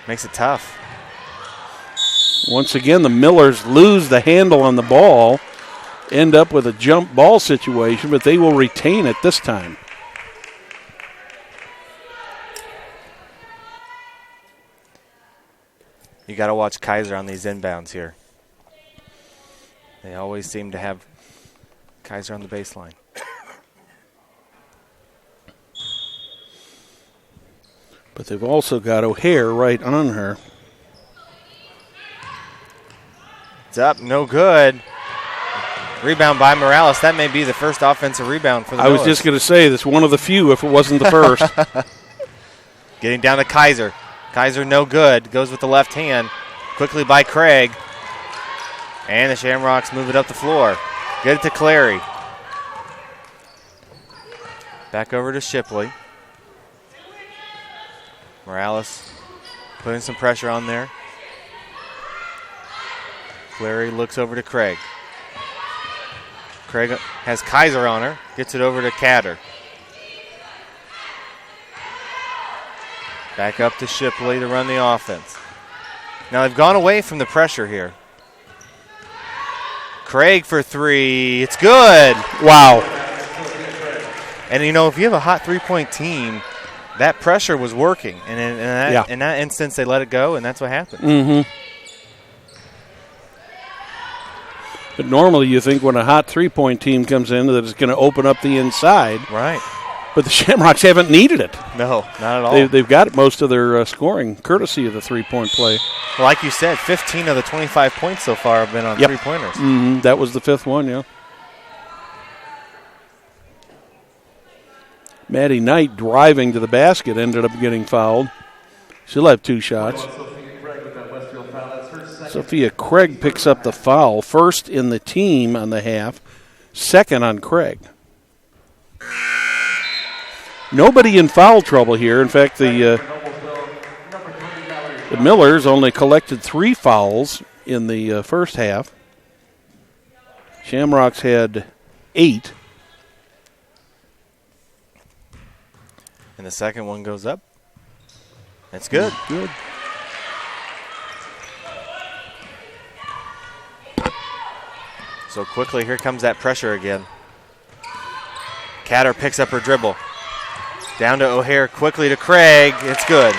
S2: makes it tough.
S1: Once again, the Millers lose the handle on the ball, end up with a jump ball situation, but they will retain it this time.
S2: You got to watch Kaiser on these inbounds here. They always seem to have Kaiser on the baseline.
S1: But they've also got O'Hare right on her.
S2: It's up, no good. Rebound by Morales. That may be the first offensive rebound for the Millers.
S1: I was just going to say, that's one of the few if it wasn't the first.
S2: Getting down to Kaiser. Kaiser no good. Goes with the left hand. Quickly by Craig. And the Shamrocks move it up the floor. Get it to Clary. Back over to Shipley. Morales putting some pressure on there. Clary looks over to Craig. Craig has Kaiser on her. Gets it over to Catter. Back up to Shipley to run the offense. Now they've gone away from the pressure here. Craig for three. It's good.
S1: Wow.
S2: And, if you have a hot three-point team, that pressure was working. And in that instance, they let it go, and that's what happened.
S1: Mm-hmm. But normally you think when a hot three-point team comes in that it's going to open up the inside.
S2: Right.
S1: But the Shamrocks haven't needed it.
S2: No, not at all.
S1: They've got most of their scoring courtesy of the three-point play.
S2: Well, like you said, 15 of the 25 points so far have been on three-pointers.
S1: Mm-hmm. That was the fifth one, yeah. Maddie Knight driving to the basket ended up getting fouled. She'll have two shots. Sophia Craig picks up the foul, first in the team on the half, second on Craig. Nobody in foul trouble here. In fact, the Millers only collected 3 fouls in the first half. Shamrocks had 8.
S2: And the second one goes up. That's good.
S1: Good.
S2: So quickly, here comes that pressure again. Catter picks up her dribble. Down to O'Hare, quickly to Craig. It's good.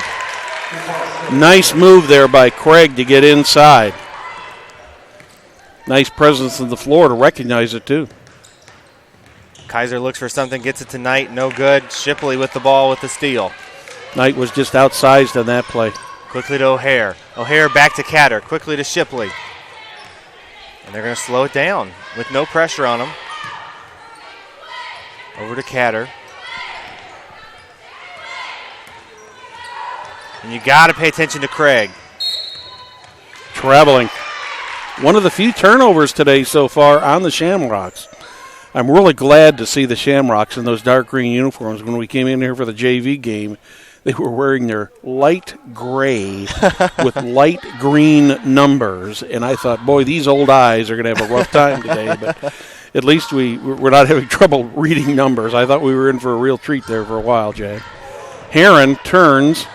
S1: Nice move there by Craig to get inside. Nice presence on the floor to recognize it, too.
S2: Kaiser looks for something, gets it to Knight. No good. Shipley with the ball with the steal.
S1: Knight was just outsized on that play.
S2: Quickly to O'Hare. O'Hare back to Catter. Quickly to Shipley. And they're going to slow it down with no pressure on them. Over to Catter. And you got to pay attention to Craig.
S1: Traveling. One of the few turnovers today so far on the Shamrocks. I'm really glad to see the Shamrocks in those dark green uniforms. When we came in here for the JV game, they were wearing their light gray with light green numbers. And I thought, boy, these old eyes are going to have a rough time today. But at least we're not having trouble reading numbers. I thought we were in for a real treat there for a while, Jay. Heron turns.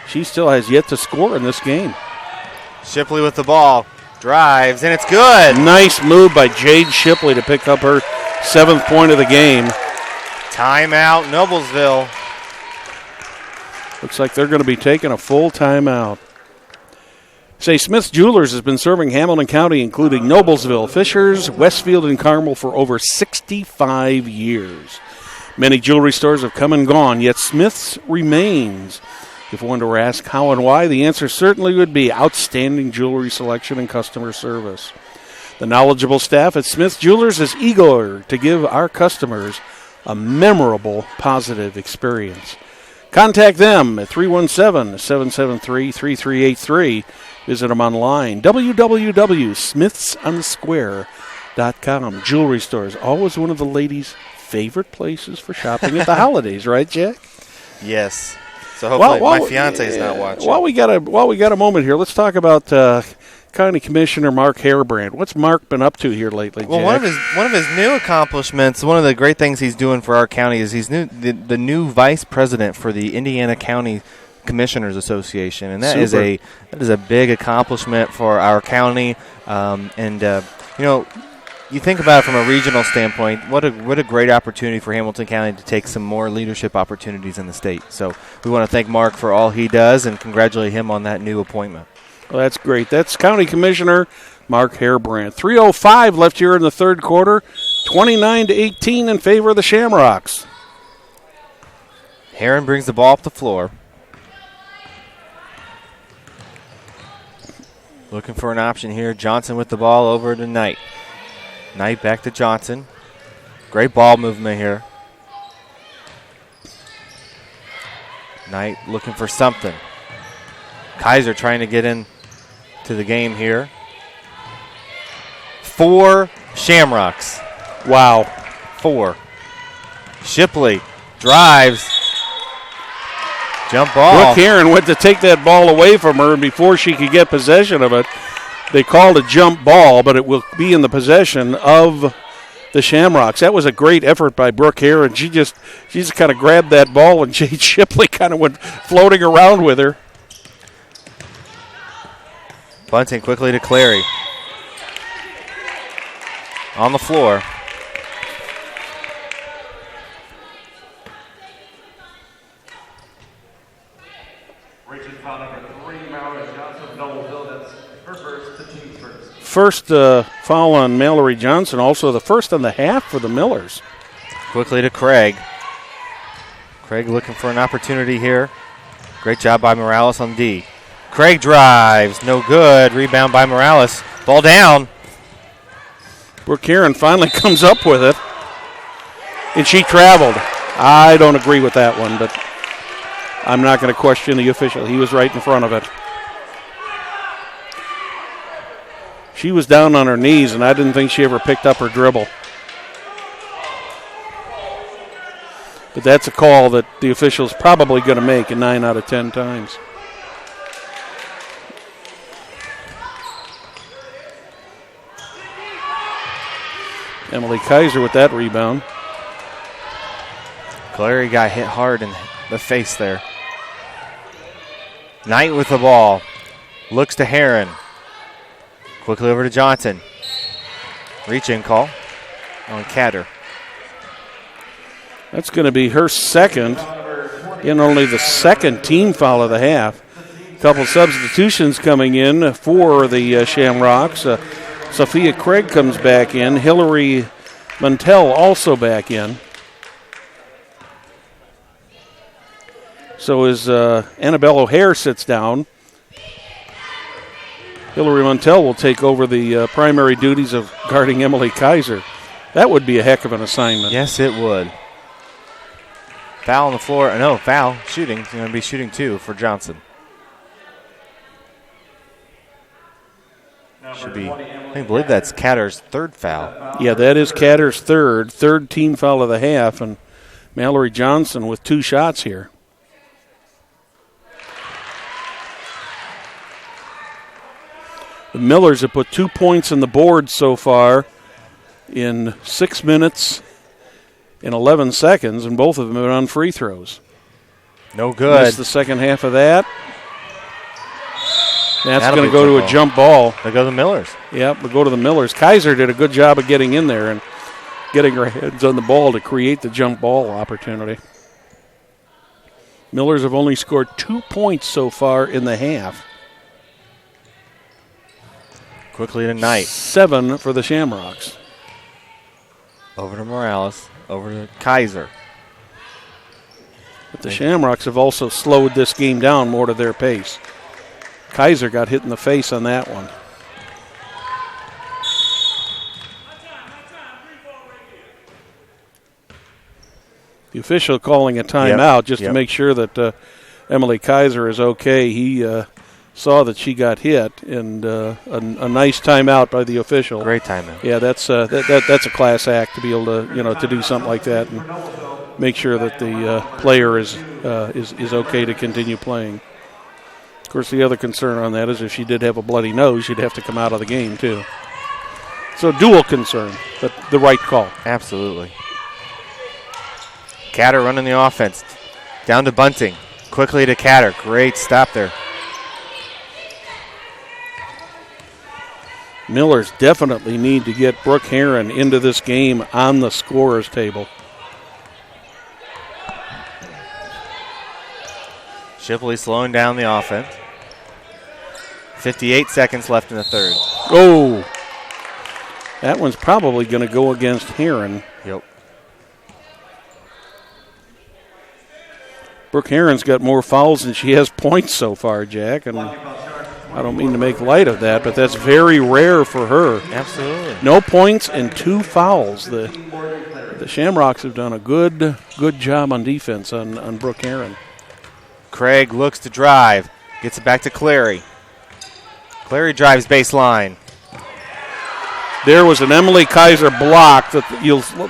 S1: She still has yet to score in this game.
S2: Shipley with the ball. Drives, and it's good.
S1: Nice move by Jade Shipley to pick up her 7th point of the game.
S2: Timeout, Noblesville.
S1: Looks like they're going to be taking a full timeout. Say, Smith's Jewelers has been serving Hamilton County, including Noblesville, Fishers, Westfield, and Carmel for over 65 years. Many jewelry stores have come and gone, yet Smith's remains. If one were asked how and why, the answer certainly would be outstanding jewelry selection and customer service. The knowledgeable staff at Smith's Jewelers is eager to give our customers a memorable, positive experience. Contact them at 317-773-3383. Visit them online, www.smithsonsquare.com. Jewelry stores, always one of the ladies' favorite places for shopping at the holidays, right, Jack?
S2: Yes. So hopefully my fiance is not watching.
S1: While we got a moment here, let's talk about County Commissioner Mark Harebrant. What's Mark been up to here lately, Jack?
S2: Well, one of his new accomplishments, one of the great things he's doing for our county is he's the new vice president for the Indiana County Commissioners Association, and that is a big accomplishment for our county. You think about it from a regional standpoint, what a great opportunity for Hamilton County to take some more leadership opportunities in the state. So we want to thank Mark for all he does and congratulate him on that new appointment.
S1: Well, that's great. That's County Commissioner Mark Harebrant. 3:05 left here in the third quarter, 29-18 in favor of the Shamrocks.
S2: Heron brings the ball up the floor. Looking for an option here. Johnson with the ball over to Knight. Knight back to Johnson. Great ball movement here. Knight looking for something. Kaiser trying to get in to the game here. 4 Shamrocks.
S1: Wow.
S2: 4. Shipley drives. Jump ball.
S1: Brooke Heron went to take that ball away from her, and before she could get possession of it, they called a jump ball, but it will be in the possession of the Shamrocks. That was a great effort by Brooke Heron. She just kind of grabbed that ball, and Jade Shipley kind of went floating around with her.
S2: Bunting quickly to Clary. On the floor.
S1: First foul on Mallory Johnson, also the first on the half for the Millers.
S2: Quickly to Craig. Craig looking for an opportunity here. Great job by Morales on D. Craig drives, no good. Rebound by Morales. Ball down.
S1: Brooke Heron finally comes up with it, and she traveled. I don't agree with that one, but I'm not going to question the official. He was right in front of it. She was down on her knees, and I didn't think she ever picked up her dribble. But that's a call that the official's probably going to make 9 out of 10 times. Emily Kaiser with that rebound.
S2: Clary got hit hard in the face there. Knight with the ball. Looks to Heron. Quickly over to Johnson. Reach-in call on Catter.
S1: That's going to be her second, and only the second team foul of the half. A couple substitutions coming in for the Shamrocks. Sophia Craig comes back in. Hillary Montel also back in. So as Annabelle O'Hare sits down, Hillary Montel will take over the primary duties of guarding Emily Kaiser. That would be a heck of an assignment.
S2: Yes, it would. Foul on the floor. No, foul. Shooting. He's going to be shooting 2 for Johnson. Should be, I believe that's Catter's 3rd foul.
S1: Yeah, that is Catter's third team foul of the half, and Mallory Johnson with 2 shots here. The Millers have put 2 points on the board so far in 6 minutes and 11 seconds, and both of them have been on free throws.
S2: No good.
S1: Missed the second half of that. That's going to go to a jump ball.
S2: They go to the Millers.
S1: Yep, we'll go to the Millers. Kaiser did a good job of getting in there and getting her hands on the ball to create the jump ball opportunity. Millers have only scored 2 points so far in the half.
S2: Quickly tonight.
S1: 7 for the Shamrocks.
S2: Over to Morales. Over to Kaiser.
S1: But the Shamrocks have also slowed this game down more to their pace. Kaiser got hit in the face on that one. The official calling a timeout just to make sure that Emily Kaiser is okay. He saw that she got hit, and a nice timeout by the official.
S2: Great timeout.
S1: Yeah, that's a class act to be able to to do something like that and make sure that the player is okay to continue playing. Of course, the other concern on that is if she did have a bloody nose, she'd have to come out of the game too. So dual concern, but the right call.
S2: Absolutely. Catter running the offense. Down to Bunting. Quickly to Catter. Great stop there.
S1: Millers definitely need to get Brooke Heron into this game on the scorer's table.
S2: Shipley slowing down the offense. 58 seconds left in the third.
S1: Oh, that one's probably going to go against Heron.
S2: Yep.
S1: Brooke Heron's got more fouls than she has points so far, Jack, and I don't mean to make light of that, but that's very rare for her.
S2: Absolutely.
S1: No points and 2 fouls. The Shamrocks have done a good job on defense on Brooke Heron.
S2: Craig looks to drive. Gets it back to Clary. Clary drives baseline.
S1: There was an Emily Kaiser block that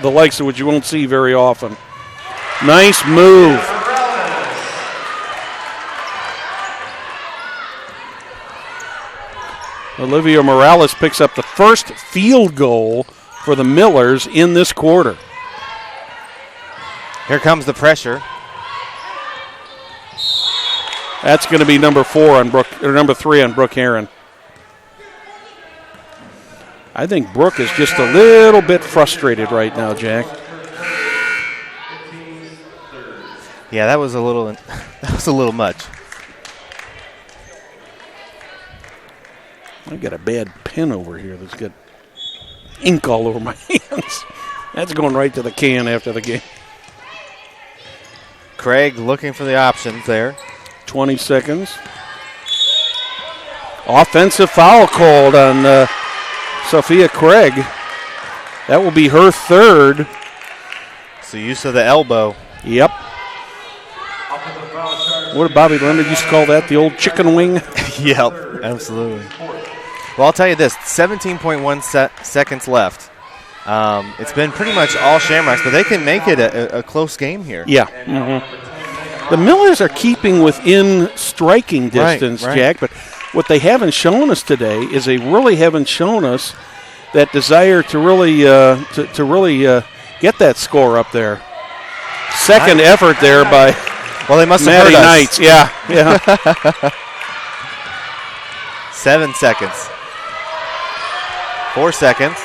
S1: the likes of which you won't see very often. Nice move. Olivia Morales picks up the first field goal for the Millers in this quarter.
S2: Here comes the pressure.
S1: That's going to be number 3 on Brooke Heron. I think Brooke is just a little bit frustrated right now, Jack.
S2: Yeah, that was a little much.
S1: I've got a bad pen over here that's got ink all over my hands. That's going right to the can after the game.
S2: Craig looking for the options there.
S1: 20 seconds. Offensive foul called on Sophia Craig. That will be her 3rd.
S2: So use of the elbow.
S1: Yep. What did Bobby Leonard used to call that? The old chicken wing?
S2: Yep, absolutely. Well, I'll tell you this, 17.1 seconds left. It's been pretty much all Shamrocks, but they can make it a close game here.
S1: Yeah. Mm-hmm. The Millers are keeping within striking distance,
S2: right.
S1: Jack, but what they haven't shown us today is they really haven't shown us that desire to really get that score up there. Second effort there by
S2: they must have
S1: Maddie
S2: heard us.
S1: Knights. Yeah.
S2: 7 seconds. 4 seconds.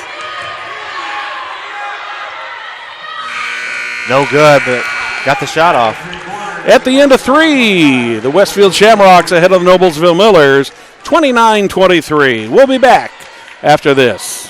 S2: No good, but got the shot off.
S1: At the end of 3, the Westfield Shamrocks ahead of the Noblesville Millers, 29-23. We'll be back after this.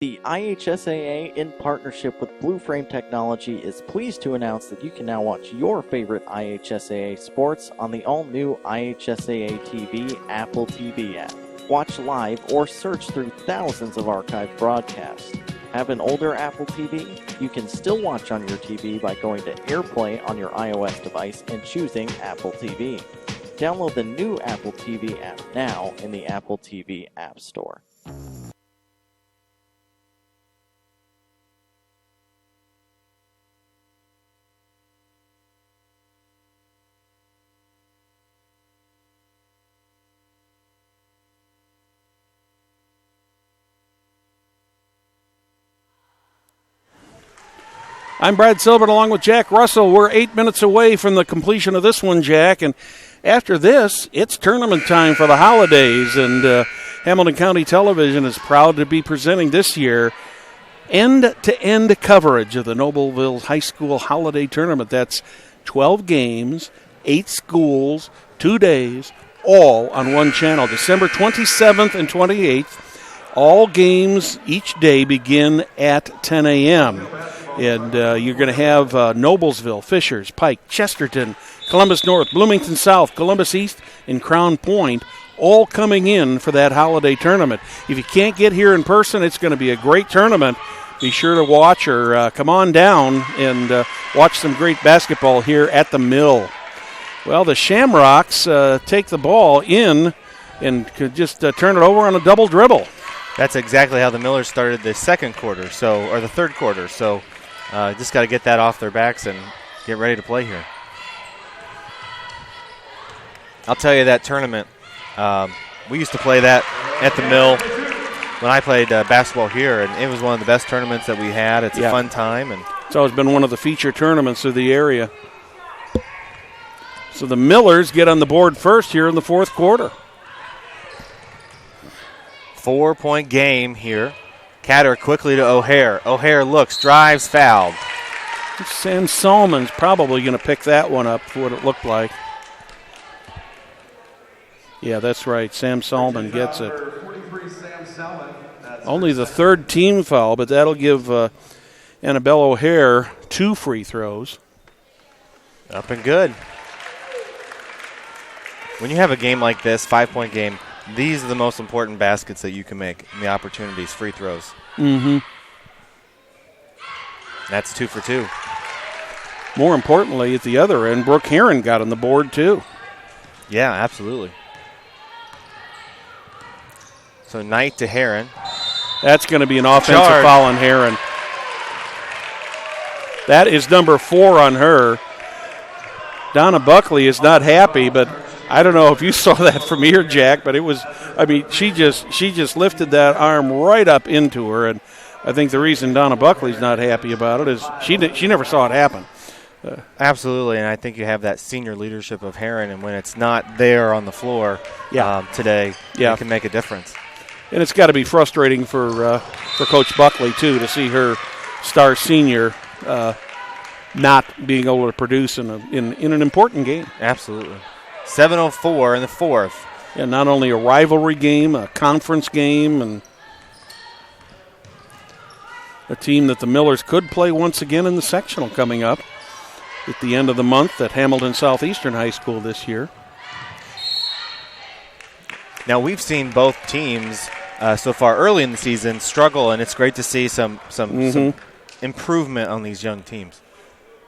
S3: The IHSAA, in partnership with Blue Frame Technology, is pleased to announce that you can now watch your favorite IHSAA sports on the all-new IHSAA TV Apple TV app. Watch live or search through thousands of archived broadcasts. Have an older Apple TV? You can still watch on your TV by going to AirPlay on your iOS device and choosing Apple TV. Download the new Apple TV app now in the Apple TV App Store.
S1: I'm Brad Silbert along with Jack Russell. We're 8 minutes away from the completion of this one, Jack. And after this, it's tournament time for the holidays. And Hamilton County Television is proud to be presenting this year end-to-end coverage of the Noblesville High School Holiday Tournament. That's 12 games, 8 schools, 2 days, all on one channel. December 27th and 28th. All games each day begin at 10 a.m. And you're going to have Noblesville, Fishers, Pike, Chesterton, Columbus North, Bloomington South, Columbus East, and Crown Point all coming in for that holiday tournament. If you can't get here in person, it's going to be a great tournament. Be sure to watch or come on down and watch some great basketball here at the Mill. Well, the Shamrocks take the ball in and could just turn it over on a double dribble.
S2: That's exactly how the Millers started the second quarter, or the third quarter. So just got to get that off their backs and get ready to play here. I'll tell you that tournament, we used to play that at the Mill when I played basketball here, and it was one of the best tournaments that we had. It's a fun time. And
S1: it's always been one of the feature tournaments of the area. So the Millers get on the board first here in the fourth quarter.
S2: 4-point game here. Catter quickly to O'Hare. O'Hare looks, drives, fouled.
S1: Sam Salmon's probably going to pick that one up for what it looked like. Yeah, that's right. Sam Salmon gets it. Only the third team foul, but that'll give Annabelle O'Hare 2 free throws.
S2: Up and good. When you have a game like this, 5-point game, these are the most important baskets that you can make, and the opportunities, free throws.
S1: Mm-hmm.
S2: That's 2 for 2.
S1: More importantly, at the other end, Brooke Heron got on the board too.
S2: Yeah, absolutely. So Knight to Heron.
S1: That's going to be an offensive foul on Heron. That is number 4 on her. Donna Buckley is not happy, but I don't know if you saw that from here, Jack, but it was, she just lifted that arm right up into her, and I think the reason Donna Buckley's not happy about it is she never saw it happen.
S2: Absolutely, and I think you have that senior leadership of Heron, and when it's not there on the floor today, it can make a difference.
S1: And it's got to be frustrating for Coach Buckley, too, to see her star senior not being able to produce in an important game.
S2: Absolutely. 7:04 in the fourth.
S1: Yeah, not only a rivalry game, a conference game, and a team that the Millers could play once again in the sectional coming up at the end of the month at Hamilton Southeastern High School this year.
S2: Now, we've seen both teams so far early in the season struggle, and it's great to see some improvement on these young teams.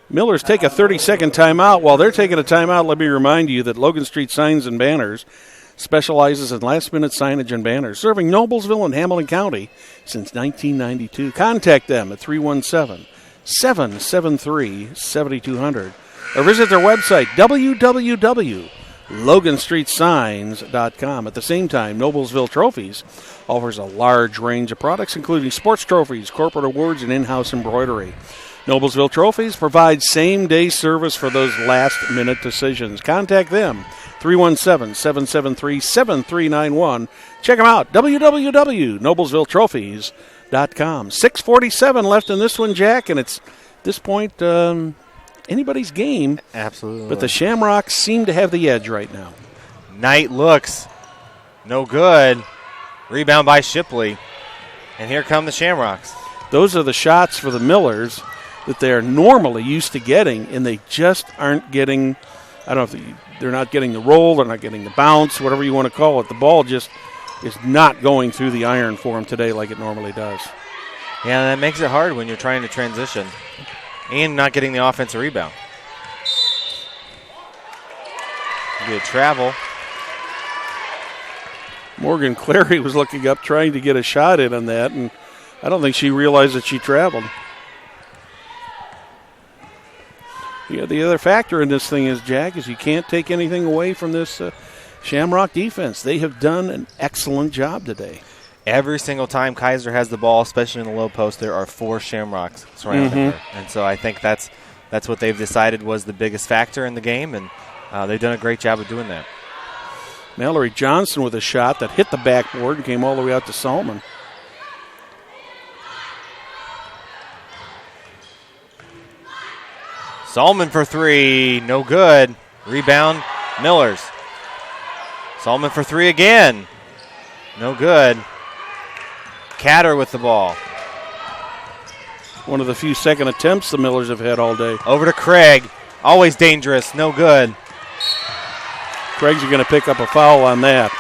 S1: Millers take a 30-second timeout. While they're taking a timeout, let me remind you that Logan Street Signs and Banners specializes in last-minute signage and banners, serving Noblesville and Hamilton County since 1992. Contact them at 317-773-7200 or visit their website, www.loganstreetsigns.com. At the same time, Noblesville Trophies offers a large range of products, including sports trophies, corporate awards, and in-house embroidery. Noblesville Trophies provides same-day service for those last-minute decisions. Contact them, 317-773-7391. Check them out, www.noblesvilletrophies.com. 6:47 left in this one, Jack, and it's, at this point, anybody's game.
S2: Absolutely.
S1: But the Shamrocks seem to have the edge right now.
S2: Knight looks. No good. Rebound by Shipley. And here come the Shamrocks.
S1: Those are the shots for the Millers that they're normally used to getting, and they just aren't getting, I don't know if they're not getting the roll, they're not getting the bounce, whatever you want to call it. The ball just is not going through the iron for them today like it normally does.
S2: Yeah, that makes it hard when you're trying to transition and not getting the offensive rebound. Good travel.
S1: Morgan Clary was looking up trying to get a shot in on that, and I don't think she realized that she traveled. Yeah, the other factor in this thing is, Jack, is you can't take anything away from this Shamrock defense. They have done an excellent job today.
S2: Every single time Kaiser has the ball, especially in the low post, there are 4 Shamrocks surrounding her. And so I think that's what they've decided was the biggest factor in the game, and they've done a great job of doing that.
S1: Mallory Johnson with a shot that hit the backboard and came all the way out to Salmon.
S2: Salmon for 3, no good. Rebound, Millers. Salmon for 3 again, no good. Catter with the ball.
S1: One of the few second attempts the Millers have had all day.
S2: Over to Craig, always dangerous, no good.
S1: Craig's going to pick up a foul on that.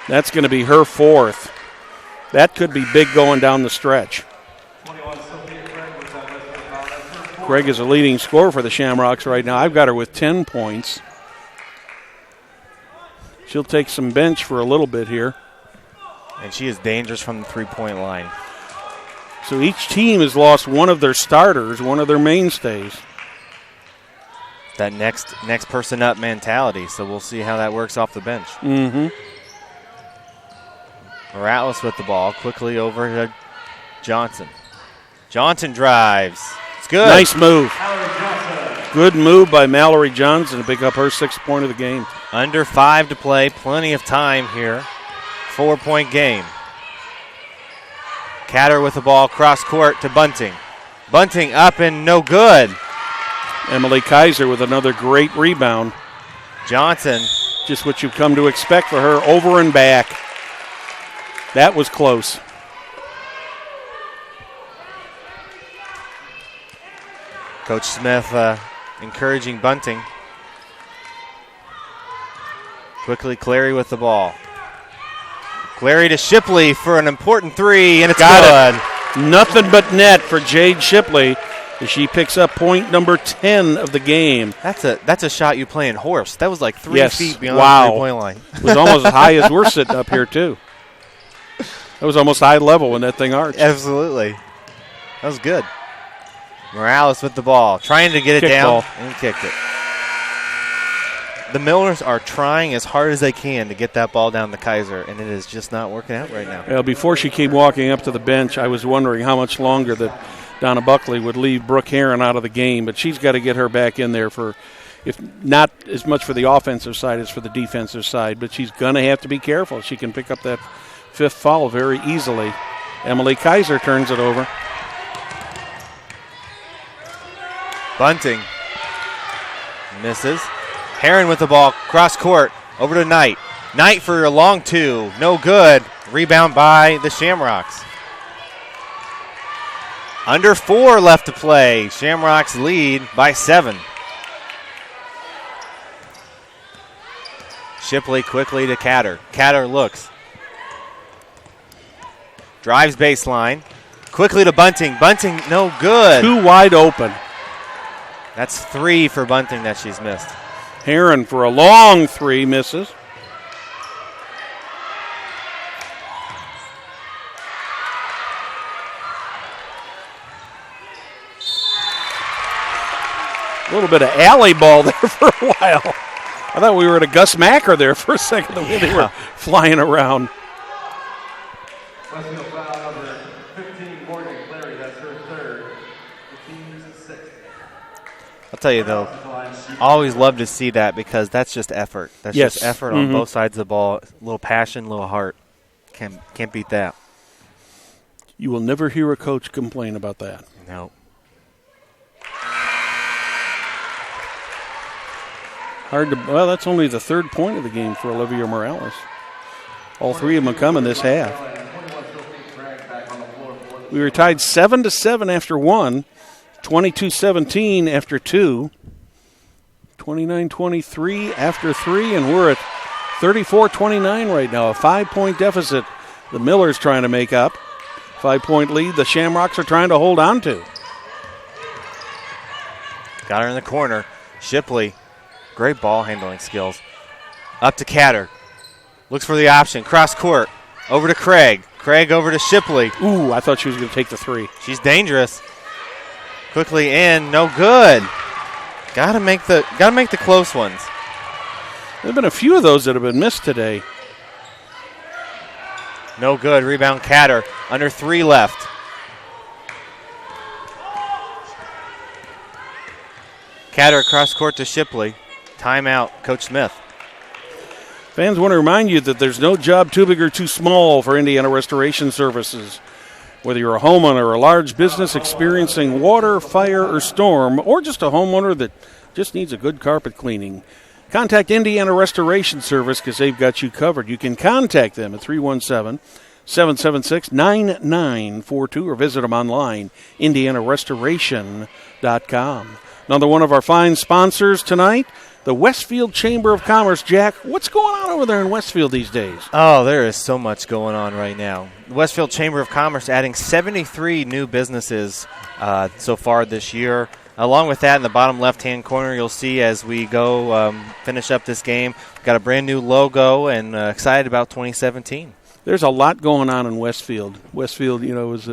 S1: That's going to be her 4th. That could be big going down the stretch. Craig is a leading scorer for the Shamrocks right now. I've got her with 10 points. She'll take some bench for a little bit here.
S2: And she is dangerous from the three-point line.
S1: So each team has lost one of their starters, one of their mainstays.
S2: That next person up mentality, so we'll see how that works off the bench. Morales with the ball, quickly over to Johnson. Johnson drives. It's good.
S1: Nice move. Good move by Mallory Johnson to pick up her 6th point of the game.
S2: Under 5 to play, plenty of time here. 4-point game. Catter with the ball, cross court to Bunting. Bunting up and no good.
S1: Emily Kaiser with another great rebound.
S2: Johnson.
S1: Just what you've come to expect for her, over and back. That was close.
S2: Coach Smith encouraging Bunting. Quickly Clary with the ball. Clary to Shipley for an important 3, and it's good.
S1: Nothing but net for Jade Shipley as she picks up point number 10 of the game.
S2: That's a shot you play in horse. That was like 3 feet beyond the three-point line.
S1: It was almost as high as we're sitting up here, too. That was almost eye level when that thing arched.
S2: Absolutely. That was good. Morales with the ball, trying to get it down and kicked it. The Millers are trying as hard as they can to get that ball down to Kaiser, and it is just not working out right now.
S1: Well, before she came walking up to the bench, I was wondering how much longer that Donna Buckley would leave Brooke Heron out of the game, but she's got to get her back in there for, if not as much for the offensive side as for the defensive side, but she's going to have to be careful. She can pick up that 5th foul very easily. Emily Kaiser turns it over.
S2: Bunting misses. Heron with the ball, cross court, over to Knight. Knight for a long 2, no good. Rebound by the Shamrocks. Under 4 left to play. Shamrocks lead by 7. Shipley quickly to Catter. Catter looks. Drives baseline. Quickly to Bunting. Bunting, no good.
S1: 2 wide open.
S2: That's 3 for Bunting that she's missed.
S1: Heron for a long 3, misses. A little bit of alley ball there for a while. I thought we were at a Gus Macker there for a second, the way they were flying around.
S4: Westfield foul number 15, Morgan Clary. That's her 3rd. The team's 6th.
S2: I'll tell you, though, I always love to see that because that's just effort. That's just effort on both sides of the ball. A little passion, a little heart. Can't beat that.
S1: You will never hear a coach complain about that.
S2: No.
S1: Well, that's only the 3rd point of the game for Olivia Morales. All 3 of them come in this half. We were tied 7-7 after 1, 22-17 after 2, 29-23 after 3, and we're at 34-29 right now, a 5-point deficit the Millers trying to make up. 5-point lead the Shamrocks are trying to hold on to.
S2: Got her in the corner. Shipley, great ball handling skills. Up to Catter. Looks for the option. Cross court. Over to Craig. Craig over to Shipley.
S1: Ooh, I thought she was going to take the three.
S2: She's dangerous. Quickly in. No good. Gotta make the close ones.
S1: There have been a few of those that have been missed today.
S2: No good. Rebound Catter. Under 3 left. Catter across court to Shipley. Timeout, Coach Smith.
S1: Fans want to remind you that there's no job too big or too small for Indiana Restoration Services. Whether you're a homeowner or a large business experiencing water, fire, or storm, or just a homeowner that just needs a good carpet cleaning, contact Indiana Restoration Service because they've got you covered. You can contact them at 317-776-9942 or visit them online, indianarestoration.com. Another one of our fine sponsors tonight, the Westfield Chamber of Commerce. Jack, what's going on over there in Westfield these days?
S2: Oh, there is so much going on right now. The Westfield Chamber of Commerce adding 73 new businesses so far this year. Along with that, in the bottom left-hand corner, you'll see as we go finish up this game, we've got a brand-new logo and excited about 2017.
S1: There's a lot going on in Westfield. Westfield, was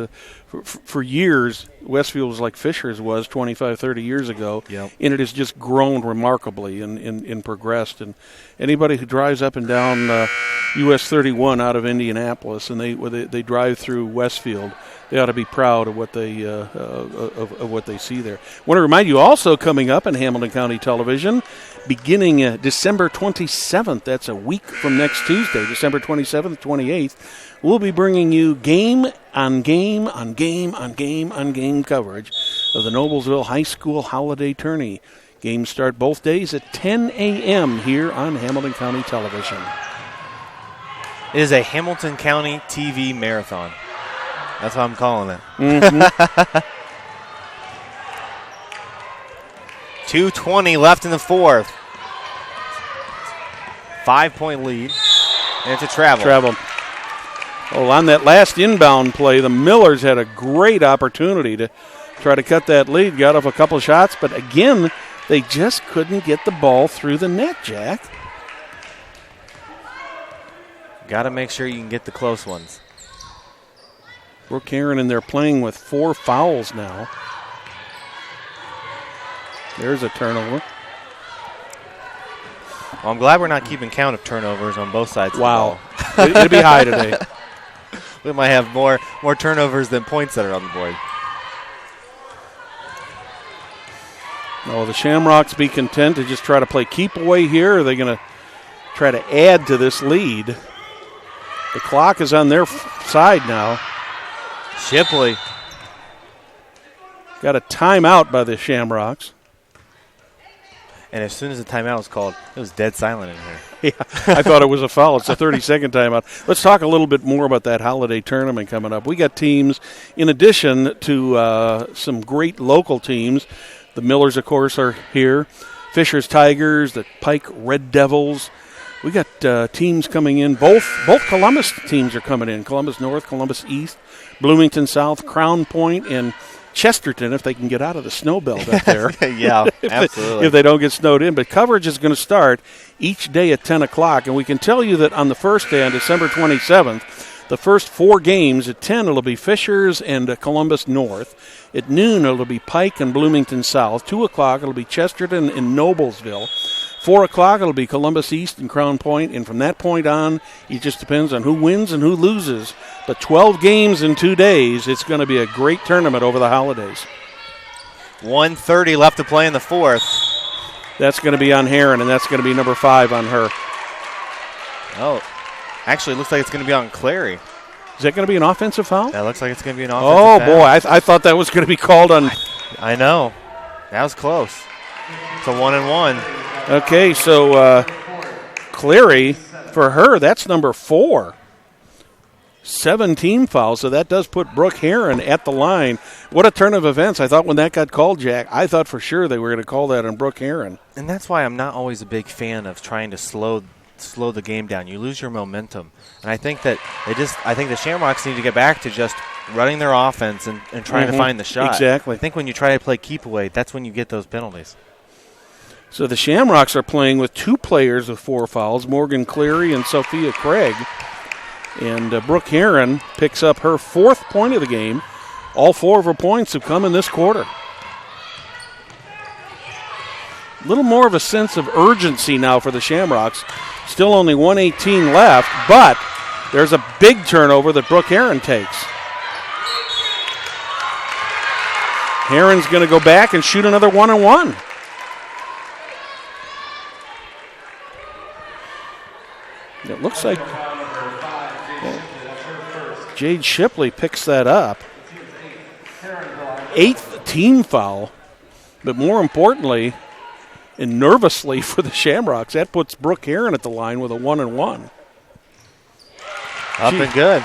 S1: for years, Westfield was like Fishers was 25, 30 years ago.
S2: Yep.
S1: And it has just grown remarkably and progressed. And anybody who drives up and down US 31 out of Indianapolis and they drive through Westfield, they ought to be proud of what they of what they see there. I want to remind you also coming up in Hamilton County Television, beginning December 27th, that's a week from next Tuesday, December 27th, 28th, we'll be bringing you game on game on game on game on game coverage of the Noblesville High School Holiday Tourney. Games start both days at 10 a.m. here on Hamilton County Television.
S2: It is a Hamilton County TV marathon. That's what I'm calling it.
S1: Mm-hmm.
S2: 2:20 left in the fourth. 5-point lead. And it's a travel.
S1: Well, on that last inbound play, the Millers had a great opportunity to try to cut that lead. Got off a couple shots, but again, they just couldn't get the ball through the net, Jack.
S2: Got to make sure you can get the close ones.
S1: Brooke Heron, and they're playing with 4 fouls now. There's a turnover.
S2: Well, I'm glad we're not keeping count of turnovers on both sides.
S1: Wow. It'll be high today.
S2: We might have more turnovers than points that are on the board.
S1: Will the Shamrocks be content to just try to play keep away here, or are they going to try to add to this lead? The clock is on their side now.
S2: Shipley.
S1: Got a timeout by the Shamrocks.
S2: And as soon as the timeout was called, it was dead silent in here.
S1: Yeah, I thought it was a foul. It's a 30-second timeout. Let's talk a little bit more about that holiday tournament coming up. We got teams, in addition to some great local teams. The Millers, of course, are here. Fishers Tigers, the Pike Red Devils. We got teams coming in. Both Columbus teams are coming in. Columbus North, Columbus East, Bloomington South, Crown Point, and Chesterton, if they can get out of the snow belt up there.
S2: Yeah, absolutely.
S1: If they don't get snowed in. But coverage is going to start each day at 10 o'clock. And we can tell you that on the first day, on December 27th, the first 4 games at 10, it'll be Fishers and Columbus North. At noon, it'll be Pike and Bloomington South. 2 o'clock, it'll be Chesterton and Noblesville. 4 o'clock, it'll be Columbus East and Crown Point. And from that point on, it just depends on who wins and who loses. But 12 games in 2 days, it's going to be a great tournament over the holidays.
S2: 1:30 left to play in the fourth.
S1: That's going to be on Heron, and that's going to be number 5 on her.
S2: Oh, actually, it looks like it's going to be on Clary.
S1: Is that going to be an offensive foul?
S2: That looks like it's going to be an offensive foul.
S1: Oh, boy, I thought that was going to be called on.
S2: I know. That was close. It's a 1-and-1.
S1: Okay, so Cleary, for her, that's number 4. 17 fouls, so that does put Brooke Heron at the line. What a turn of events. I thought when that got called, Jack, I thought for sure they were going to call that on Brooke Heron.
S2: And that's why I'm not always a big fan of trying to slow the game down. You lose your momentum. And I think that the Shamrocks need to get back to just running their offense and trying to find the shot.
S1: Exactly.
S2: I think when you try to play keep away, that's when you get those penalties.
S1: So the Shamrocks are playing with 2 players with 4 fouls, Morgan Cleary and Sophia Craig. And Brooke Heron picks up her 4th point of the game. All 4 of her points have come in this quarter. A little more of a sense of urgency now for the Shamrocks. Still only 1:18 left, but there's a big turnover that Brooke Heron takes. Heron's going to go back and shoot another 1-and-1. It looks like Jade Shipley picks that up. 8th team foul, but more importantly, and nervously for the Shamrocks, that puts Brooke Heron at the line with a 1-and-1.
S2: Up and good.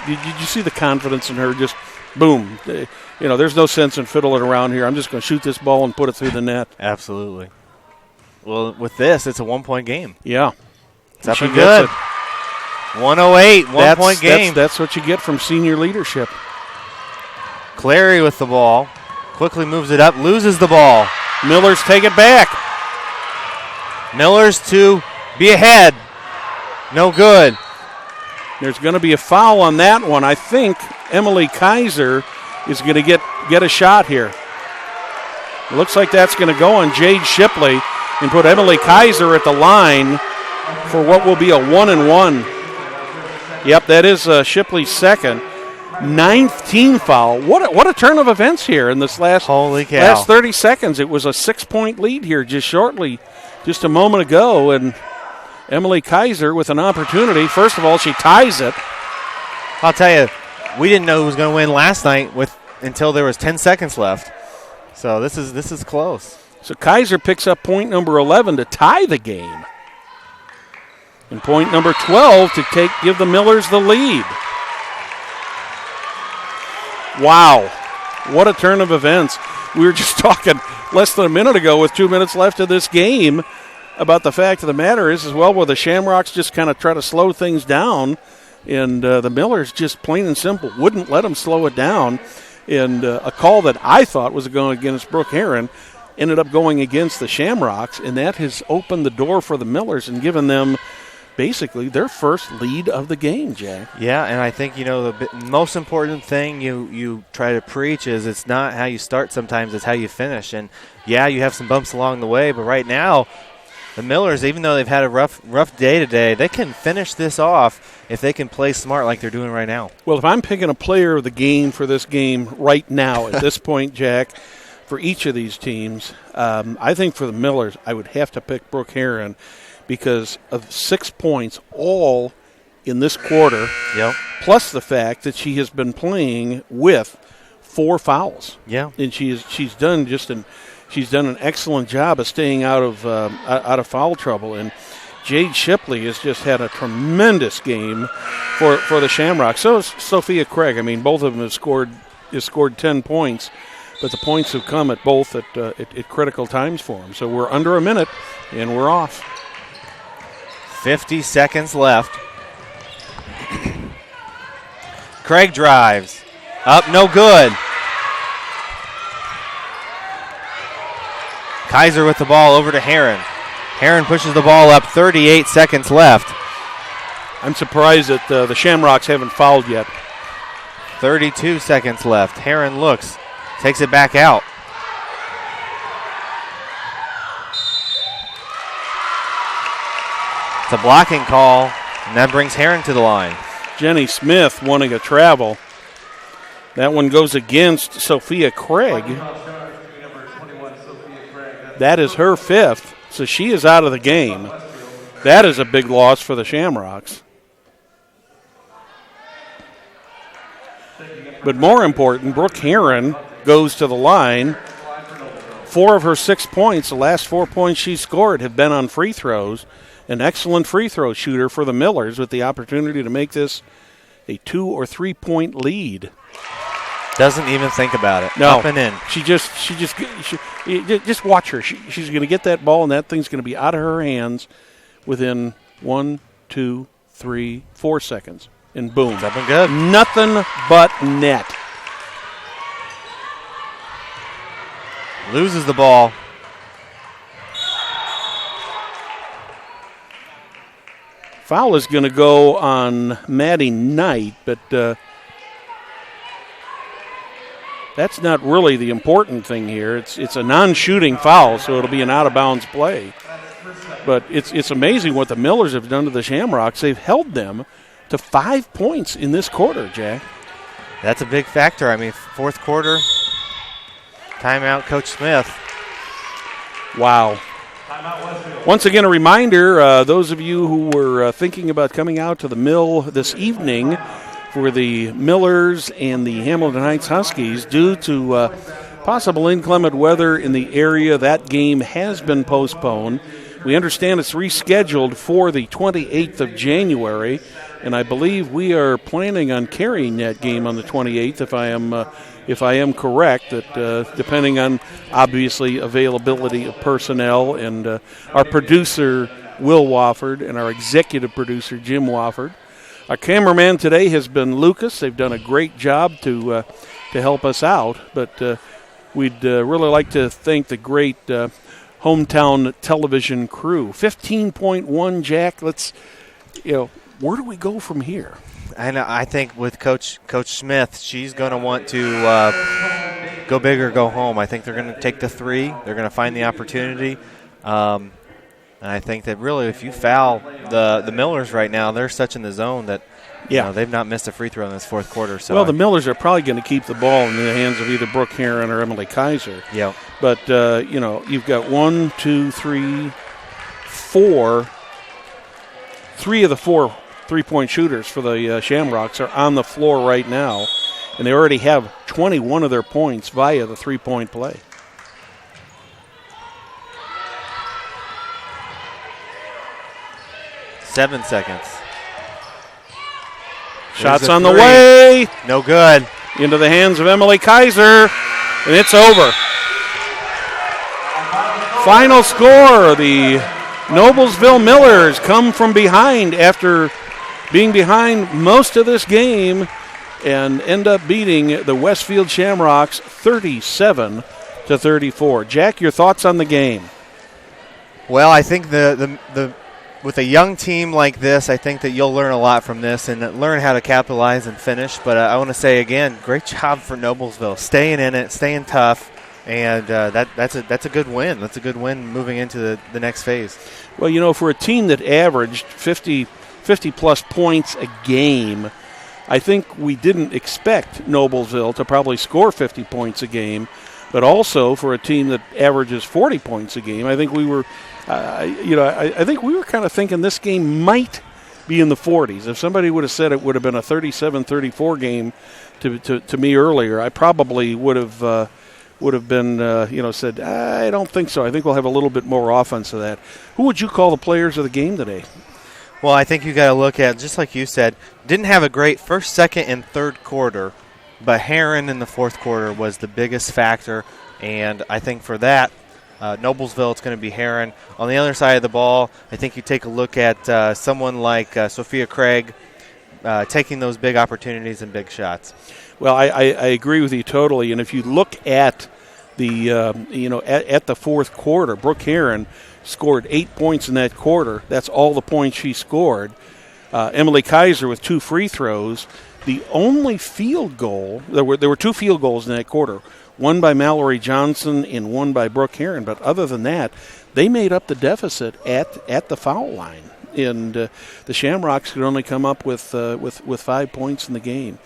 S1: Did you see the confidence in her? Just boom. There's no sense in fiddling around here. I'm just going to shoot this ball and put it through the net.
S2: Absolutely. Well, with this, it's a 1-point game.
S1: Yeah.
S2: It's up and good. 108, 1-point game.
S1: That's what you get from senior leadership.
S2: Clary with the ball. Quickly moves it up, loses the ball.
S1: Millers take it back.
S2: Millers to be ahead. No good.
S1: There's going to be a foul on that one. I think Emily Kaiser is going to get a shot here. It looks like that's going to go on Jade Shipley and put Emily Kaiser at the line for what will be a 1-and-1. Yep, that is Shipley's 2nd. 9th team foul. What a turn of events here in this last 30 seconds. It was a 6-point lead here just a moment ago, and Emily Kaiser with an opportunity. First of all, she ties it.
S2: I'll tell you, we didn't know who was going to win last night until there was 10 seconds left. So this is close.
S1: So Kaiser picks up point number 11 to tie the game. And point number 12 to give the Millers the lead. Wow. What a turn of events. We were just talking less than a minute ago with 2 minutes left of this game about the fact of the matter is, the Shamrocks just kind of try to slow things down, and the Millers just plain and simple wouldn't let them slow it down. And a call that I thought was going against Brooke Heron ended up going against the Shamrocks, and that has opened the door for the Millers and given them basically their first lead of the game, Jack.
S2: Yeah, and I think, the most important thing you try to preach is it's not how you start sometimes, it's how you finish. And, yeah, you have some bumps along the way, but right now the Millers, even though they've had a rough day today, they can finish this off if they can play smart like they're doing right now.
S1: Well, if I'm picking a player of the game for this game right now at this point, Jack, for each of these teams, I think for the Millers I would have to pick Brooke Heron, because of 6 points all in this quarter, plus the fact that she has been playing with 4 fouls.
S2: Yeah,
S1: and she's done an excellent job of staying out of foul trouble. And Jade Shipley has just had a tremendous game for the Shamrocks. So has Sophia Craig. I mean, both of them have scored 10 points, but the points have come at both at critical times for them. So we're under a minute, and we're off.
S2: 50 seconds left. Craig drives. Up, no good. Kaiser with the ball over to Heron. Heron pushes the ball up, 38 seconds left.
S1: I'm surprised that the Shamrocks haven't fouled yet.
S2: 32 seconds left. Heron looks, takes it back out. It's a blocking call, and that brings Heron to the line.
S1: Jenny Smith wanting a travel. That one goes against Sophia Craig. That is her 5th, so she is out of the game. That is a big loss for the Shamrocks. But more important, Brooke Heron goes to the line. 4 of her 6 points, the last 4 points she scored, have been on free throws. An excellent free throw shooter for the Millers with the opportunity to make this a 2 or 3 point lead.
S2: Doesn't even think about it.
S1: No,
S2: up and in.
S1: She just watch her. She's going to get that ball, and that thing's going to be out of her hands within 1, 2, 3, 4 seconds. and boom.
S2: It's up and good.
S1: Nothing but net.
S2: Loses the ball.
S1: Foul is going to go on Maddie Knight, but that's not really the important thing here. It's a non-shooting foul, so it'll be an out-of-bounds play. But it's amazing what the Millers have done to the Shamrocks. They've held them to 5 points in this quarter, Jack.
S2: That's a big factor. I mean, fourth quarter, timeout, Coach Smith.
S1: Wow. Once again, a reminder, those of you who were thinking about coming out to the Mill this evening for the Millers and the Hamilton Heights Huskies, due to possible inclement weather in the area, that game has been postponed. We understand it's rescheduled for the 28th of January, and I believe we are planning on carrying that game on the 28th, if I am correct, that depending on, obviously, availability of personnel, and our producer, Will Wofford, and our executive producer, Jim Wofford. Our cameraman today has been Lucas. They've done a great job to help us out, but we'd really like to thank the great hometown television crew. 15.1, Jack. Where do we go from here?
S2: And I think with Coach Smith, she's going to want to go big or go home. I think they're going to take the three. They're going to find the opportunity. And I think that really if you foul the Millers right now, they're such in the zone that they've not missed a free throw in this fourth quarter. So
S1: the Millers are probably going to keep the ball in the hands of either Brooke Heron or Emily Kaiser.
S2: Yeah.
S1: But, you've got 1, 2, 3, 4. 3 of the 4 three-point shooters for the Shamrocks are on the floor right now, and they already have 21 of their points via the three-point play.
S2: Seven seconds.
S1: Shots on the way.
S2: No good.
S1: Into the hands of Emily Kaiser, and it's over. Final score, the Noblesville Millers come from behind after being behind most of this game and end up beating the Westfield Shamrocks 37-34. Jack, your thoughts on the game?
S2: Well, I think the with a young team like this, I think that you'll learn a lot from this and learn how to capitalize and finish. But I want to say again, great job for Noblesville, staying in it, staying tough. And that's a good win. That's a good win moving into the next phase.
S1: Well, for a team that averaged 50-plus points a game, I think we didn't expect Noblesville to probably score 50 points a game. But also for a team that averages 40 points a game, I think we were, I think we were kind of thinking this game might be in the 40s. If somebody would have said it would have been a 37-34 game to me earlier, I probably would have been, said, I don't think so. I think we'll have a little bit more offense of that. Who would you call the players of the game today?
S2: Well, I think you got to look at, just like you said, didn't have a great first, second, and third quarter, but Heron in the fourth quarter was the biggest factor, and I think for that, Noblesville, it's going to be Heron. On the other side of the ball, I think you take a look at someone like Sophia Craig taking those big opportunities and big shots.
S1: Well, I agree with you totally, and if you look at the at the fourth quarter, Brooke Heron scored 8 points in that quarter. That's all the points she scored. Emily Kaiser with 2 free throws. The only field goal, there were 2 field goals in that quarter, one by Mallory Johnson and one by Brooke Heron. But other than that, they made up the deficit at the foul line, and the Shamrocks could only come up with 5 points in the game.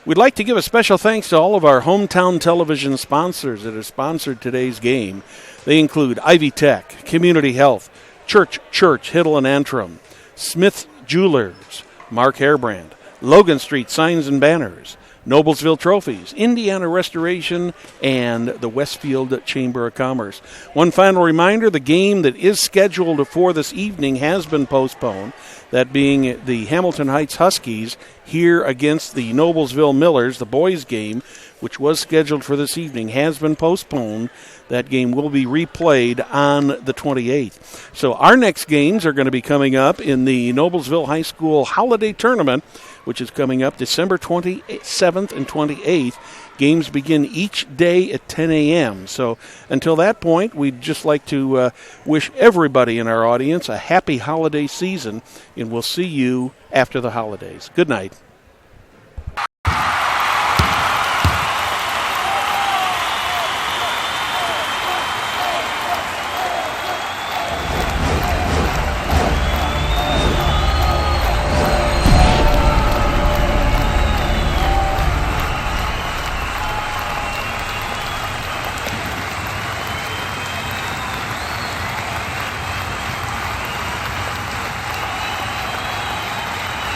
S1: We'd like to give a special thanks to all of our hometown television sponsors that have sponsored today's game. They include Ivy Tech, Community Health, Church, Hiddle and Antrim, Smith Jewelers, Mark Hairbrand, Logan Street Signs and Banners, Noblesville Trophies, Indiana Restoration, and the Westfield Chamber of Commerce. One final reminder, the game that is scheduled for this evening has been postponed, that being the Hamilton Heights Huskies here against the Noblesville Millers. The boys' game, which was scheduled for this evening, has been postponed. That game will be replayed on the 28th. So our next games are going to be coming up in the Noblesville High School Holiday Tournament, which is coming up December 27th and 28th. Games begin each day at 10 a.m. So until that point, we'd just like to wish everybody in our audience a happy holiday season, and we'll see you after the holidays. Good night.